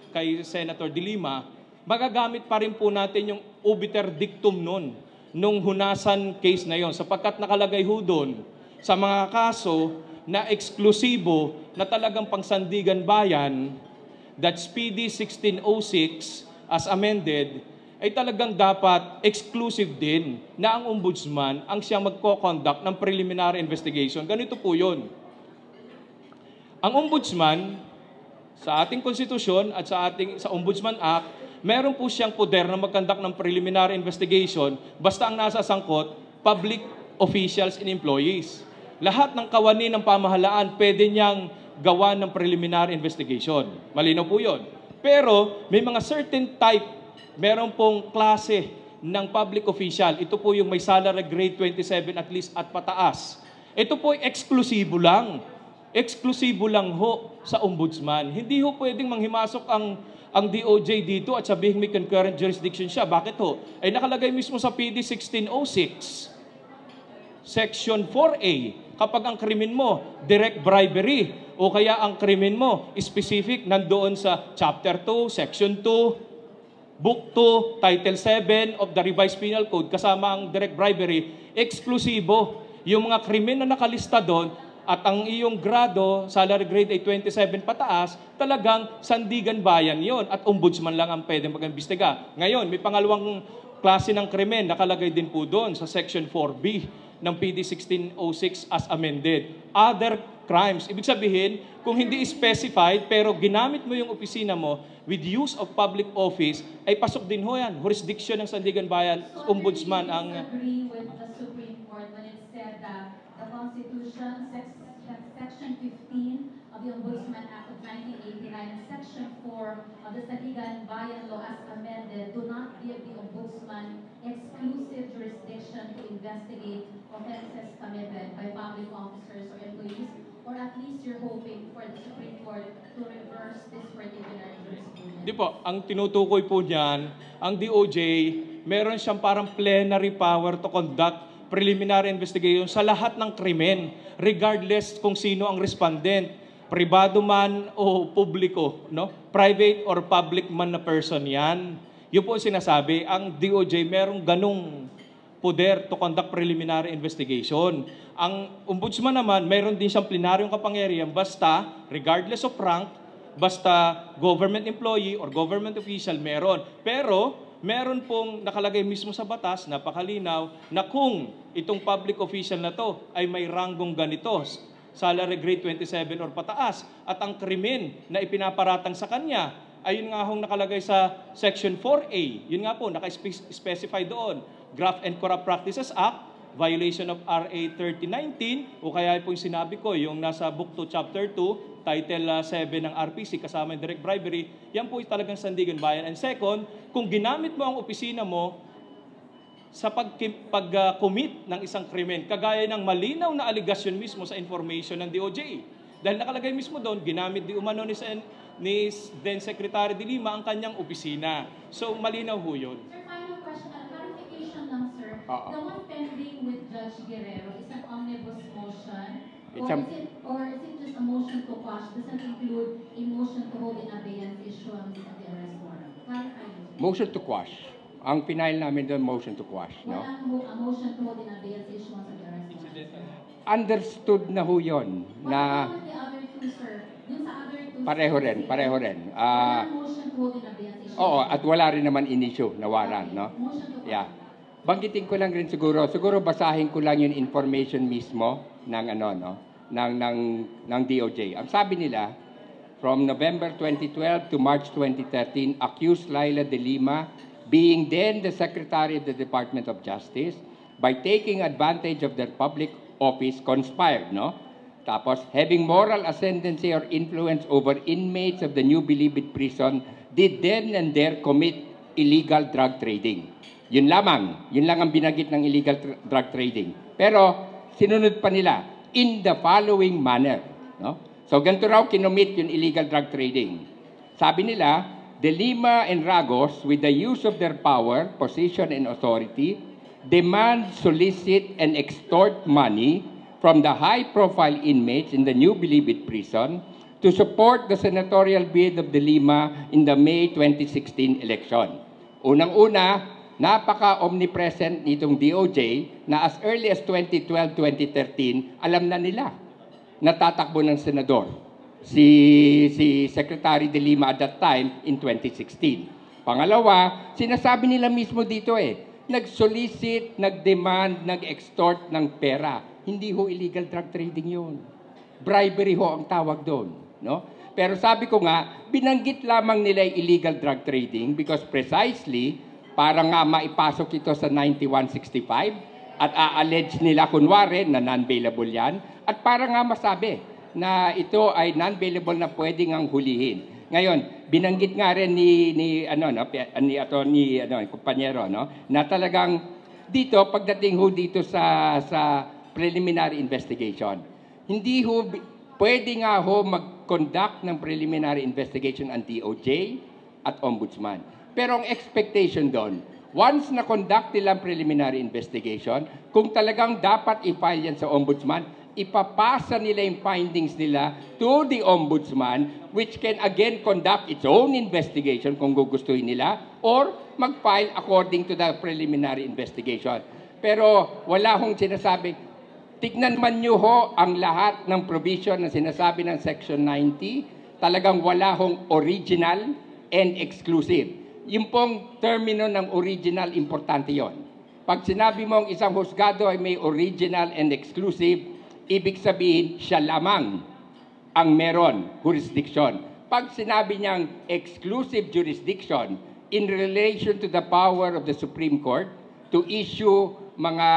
kay Senator De Lima, magagamit pa rin po natin yung obiter dictum nung Hunasan case na yon, sapagkat nakalagay ho doon sa mga kaso na eksklusibo na talagang pangsandigan bayan, that's PD 1606 as amended, ay talagang dapat exclusive din na ang ombudsman ang siyang magko-conduct ng preliminary investigation. Ganito po yun. Ang ombudsman, sa ating konstitusyon at sa Ombudsman Act, meron po siyang poder na mag-conduct ng preliminary investigation basta ang nasa sangkot, public officials and employees. Lahat ng kawani ng pamahalaan pwede niyang gawa ng preliminary investigation. Malinaw po yun. Pero may mga certain type, meron pong klase ng public official. Ito po yung may salary grade 27 at least at pataas. Ito po ay eksklusibo lang. Eksklusibo lang ho sa ombudsman. Hindi ho pwedeng manghimasok ang DOJ dito at sabihin may concurrent jurisdiction siya. Bakit ho? Ay nakalagay mismo sa PD 1606, Section 4A, kapag ang krimen mo, direct bribery, o kaya ang krimen mo, specific, nandoon sa Chapter 2, Section 2, Book 2, Title 7 of the Revised Penal Code, kasama ang direct bribery, eksklusibo. Yung mga krimen na nakalista doon, at ang iyong grado, salary grade ay 27 pataas, talagang sandigan bayan yon at ombudsman lang ang pwedeng mag-imbestiga. Ngayon, may pangalawang klase ng krimen, nakalagay din po doon sa Section 4B ng PD 1606 as amended. Other crimes. Ibig sabihin, kung hindi specified pero ginamit mo yung opisina mo with use of public office, ay pasok din ho yan. Jurisdiction ng sandigan bayan, ombudsman ang... agree with the Supreme Court when it said that the Constitution, Section 15 of the Ombudsman Act of 1989 and Section 4 of the Sandigan Bayan Law as amended do not give the Ombudsman exclusive jurisdiction to investigate offenses committed by public officers or employees, or at least you're hoping for the Supreme Court to reverse this particular jurisprudence. Di po, ang tinutukoy po niyan, ang DOJ, meron siyang parang plenary power to conduct preliminary investigation sa lahat ng krimen, regardless kung sino ang respondent, pribado man o publiko, no? Private or public man na person yan. Yun po sinasabi, ang DOJ merong ganong poder to conduct preliminary investigation. Ang ombudsman naman, meron din siyang plenaryong kapangyarihan basta, regardless of rank, basta government employee or government official, meron. Pero, meron pong nakalagay mismo sa batas, napakalinaw, na kung itong public official na to ay may ranggong ganito, salary grade 27 or pataas, at ang krimen na ipinaparatang sa kanya, ayun nga hong nakalagay sa Section 4A, yun nga po, naka-specify doon, Graft and Corrupt Practices Act, violation of RA 3019, o kaya po yung sinabi ko, yung nasa Book 2, Chapter 2, Title 7 ng RPC, kasama yung direct bribery, yan po yung talagang sandigan bayan. And second, kung ginamit mo ang opisina mo sa pag-commit ng isang krimen, kagaya ng malinaw na aligasyon mismo sa information ng DOJ. Dahil nakalagay mismo doon, ginamit di umano ni then Secretary De Lima ang kanyang opisina. So, malinaw ho yun. Sir, final question, clarification lang, sir. Oo. The one pending with Judge Guerrero is an omnibus motion, It's or a- is it just a motion to quash? Does it include a motion to hold in abeyance issuance of the arrest warrant? Clarify this. Motion to quash. Ang pinail namin doon, motion to quash. No? A motion to hold in abeyance issuance of the arrest warrant. Understood na ho yun. What Na about the other two, sir? Dun sa other two, pareho rin, pareho rin. wala motion to hold in abeyance issuance. Oo, at wala rin naman in-issue na warrant, no? Motion to quash. Yeah. Banggitin ko lang rin siguro basahin ko lang yung information mismo ng ng DOJ. Ang sabi nila, from November 2012 to March 2013, accused Laila de Lima, being then the Secretary of the Department of Justice, by taking advantage of their public office, conspired, no? Tapos, having moral ascendancy or influence over inmates of the New Bilibid prison, did then and there commit illegal drug trading. Yun lamang. Yun lang ang binanggit ng illegal drug trading. Pero, sinunod pa nila, in the following manner. No? So, ganito raw kinomit yung illegal drug trading. Sabi nila, De Lima and Ragos, with the use of their power, position, and authority, demand, solicit, and extort money from the high-profile inmates in the New Bilibid prison to support the senatorial bid of De Lima in the May 2016 election. Unang-una, napaka-omnipresent nitong DOJ na as early as 2012-2013, alam na nila natatakbo ng senador si Secretary De Lima at that time in 2016. Pangalawa, sinasabi nila mismo dito nag-solicit, nag-demand, nag-extort ng pera. Hindi ho illegal drug trading yun. Bribery ho ang tawag doon. No? Pero sabi ko nga, binanggit lamang nila yung illegal drug trading because precisely, para nga maipasok ito sa 9165 at a-allege nila kunwari na non-bailable yan at para nga masabi na ito ay non-bailable na pwedeng ang hulihin. Ngayon, binanggit nga rin ni kumpanyero na talagang dito pagdating ho dito sa preliminary investigation. Hindi ho pwede nga ho mag-conduct ng preliminary investigation ang DOJ at Ombudsman. Pero ang expectation doon, once na-conduct nilang preliminary investigation, kung talagang dapat i-file yan sa Ombudsman, ipapasa nila yung findings nila to the Ombudsman, which can again conduct its own investigation kung gugustuhin nila, or mag-file according to the preliminary investigation. Pero wala hong sinasabi, tignan man nyo ho ang lahat ng provision na sinasabi ng Section 90, talagang wala hong original and exclusive. Yung pong termino ng original, importante yon. Pag sinabi mong isang husgado ay may original and exclusive, ibig sabihin siya lamang ang meron jurisdiction. Pag sinabi niyang exclusive jurisdiction in relation to the power of the Supreme Court to issue mga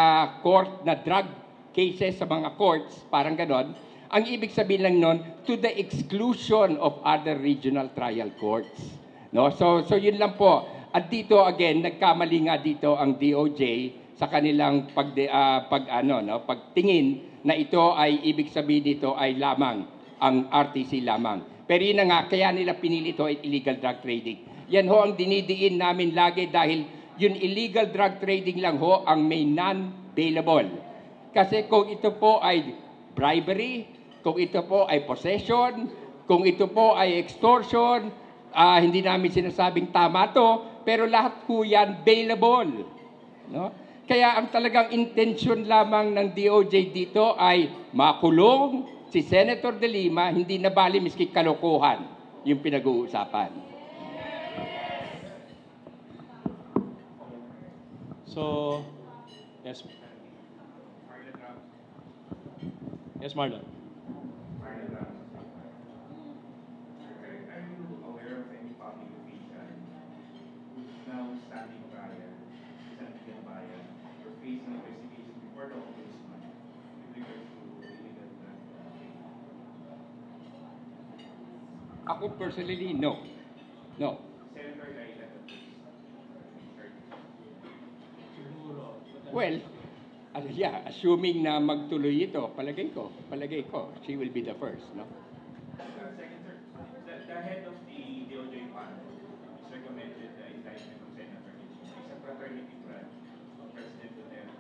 court na drug cases sa mga courts, parang ganon, ang ibig sabihin lang nun, to the exclusion of other regional trial courts. No? So yun lang po. At dito again, nagkamali nga dito ang DOJ sa kanilang pagtingin na ito ay ibig sabihin dito ay lamang ang RTC lamang. Pero yun na nga, kaya nila pinili ito ay illegal drug trading. Yan ho ang dinidiin namin lagi dahil yung illegal drug trading lang ho ang may non-bailable. Kasi kung ito po ay bribery, kung ito po ay possession, kung ito po ay extortion, hindi namin sinasabing tama to, pero lahat po yan bailable. No? Kaya ang talagang intensyon lamang ng DOJ dito ay makulong si Senator De Lima, hindi na bali miski kalokohan yung pinag-uusapan. So, yes. Yes, Marlon. Now standing trial, Santiago Bayan, for facing investigation before the Ombudsman with regards to illegal drug. Ako personally, no. No. Senator Laila. Well, yeah, assuming na magtuloy ito, palagay ko, she will be the first, no? Second, sir, the head of the DOJ panel is recommended the indictment of Senator Hitchens. It's a fraternity branch of President Duterte.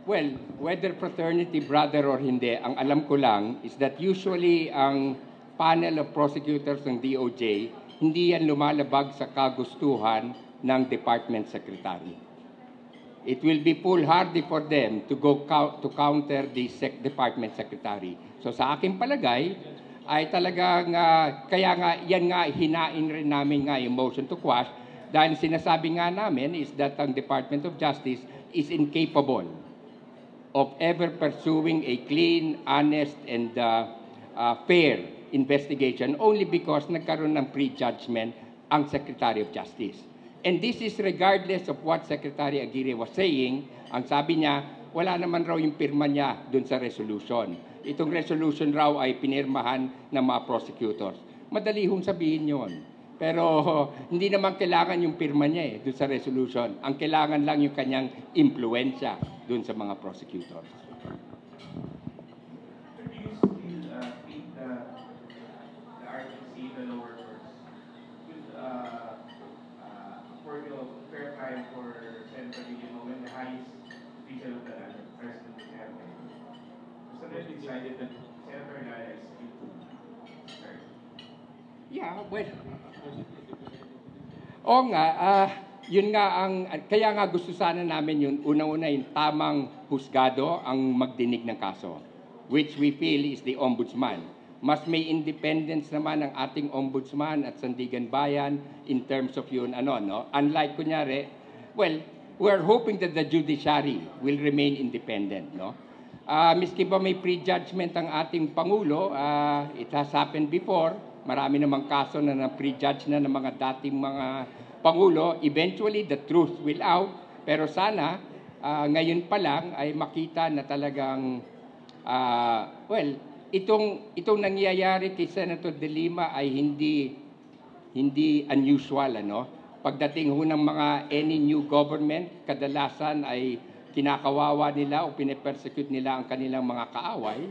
Well, whether fraternity, brother or hindi, ang alam ko lang is that usually ang panel of prosecutors ng DOJ, hindi yan lumalabag sa kagustuhan ng department secretary. It will be foolhardy for them to go to counter the department secretary. So sa aking palagay, ay talagang, kaya nga, yan nga, hinain rin namin nga yung motion to quash dahil sinasabi nga namin is that ang Department of Justice is incapable of ever pursuing a clean, honest, and fair investigation only because nagkaroon ng prejudgment ang Secretary of Justice. And this is regardless of what Secretary Aguirre was saying. Ang sabi niya, wala naman raw yung pirma niya dun sa resolution. Itong resolution raw ay pinirmahan ng mga prosecutors. Madali hong sabihin yon. Pero hindi naman kailangan yung pirma niya dun sa resolution. Ang kailangan lang yung kanyang impluensya dun sa mga prosecutors. Do you still think the RTC, the lower courts, could afford a fair time for Senator Guillermo when the highest official of the land, President Duterte, was already decided that Senator Laya is fit to start? Yeah, well, oo nga, yun nga kaya nga gusto sana namin yun, unang-una yung tamang husgado ang magdinig ng kaso, which we feel is the ombudsman. Mas may independence naman ang ating ombudsman at Sandigan Bayan in terms of yun, no? Unlike, kunyari, well, we're hoping that the judiciary will remain independent, no? Miski ba may prejudgment ang ating Pangulo, it has happened before, marami namang kaso na na-prejudge na ng mga dating mga Pangulo, eventually the truth will out, pero sana ngayon pa lang ay makita na talagang, well, itong nangyayari kay Senator De Lima ay hindi unusual, ano? Pagdating ho ng mga any new government, kadalasan ay kinakawawa nila o pinipersecute nila ang kanilang mga kaaway.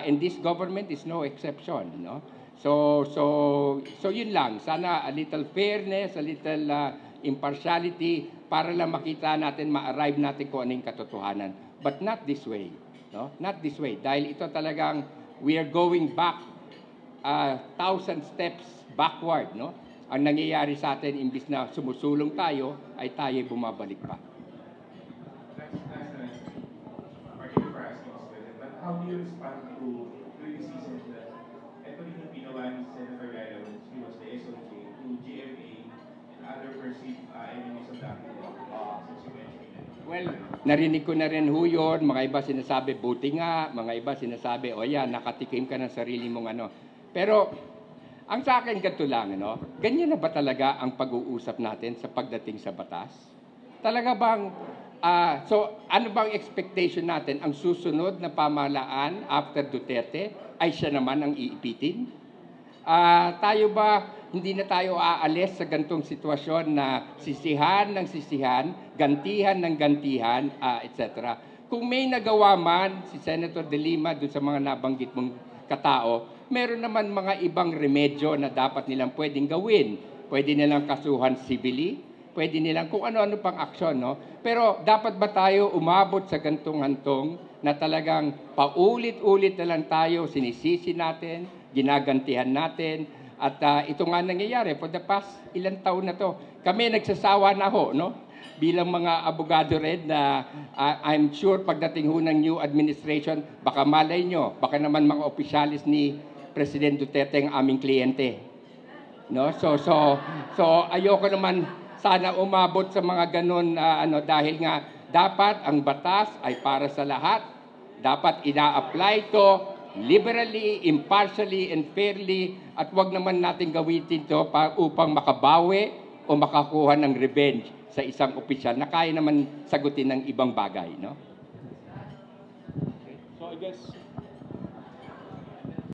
And this government is no exception, no? So yun lang. Sana a little fairness, a little impartiality para lang makita natin, ma-arrive natin kung ano yung katotohanan. But not this way. No? Not this way. Dahil ito talagang we are going back 1,000 steps backward. No? Ang nangyayari sa atin, imbis na sumusulong tayo, ay tayo bumabalik pa. That's particular for asking this question, but how do you respond to criticism that ito rin yung ginawa ni Senator Laya when she was the SOJ to GMA and other perceived enemies of Daquila since you mentioned it? Well, narinig ko na rin ho yun. Mga iba sinasabi, buti nga. Mga iba sinasabi, o yan, nakatikim ka ng sarili mong ano. Pero, ang sa akin ganito lang, ano, ganyan na ba talaga ang pag-uusap natin sa pagdating sa batas? Talaga bang, so ano bang expectation natin? Ang susunod na pamahalaan after Duterte ay siya naman ang iipitin? Tayo ba, hindi na tayo aalis sa gantong sitwasyon na sisihan ng sisihan, gantihan ng gantihan, etc. Kung may nagawa man si Senator De Lima dun sa mga nabanggit mong katao, meron naman mga ibang remedyo na dapat nilang pwedeng gawin. Pwede nilang kasuhan civilly, pwede nilang kung ano-ano pang aksyon, no? Pero dapat ba tayo umabot sa gantong hantong na talagang paulit-ulit na lang tayo sinisisi natin, ginagantihan natin, at ito nga nangyayari for the past ilang taon na to. Kami nagsasawa na ho, no? Bilang mga abogado rin na I'm sure pagdating ho ng new administration, baka malay nyo, baka naman mga opisyalis ni President Duterte ang aming kliyente. No? So ayoko naman sana umabot sa mga ganun dahil nga dapat ang batas ay para sa lahat. Dapat ina-apply to liberally, impartially, and fairly, at wag naman natin gawin ito upang makabawi o makakuha ng revenge sa isang opisyal na kaya naman sagutin ng ibang bagay, no? So I guess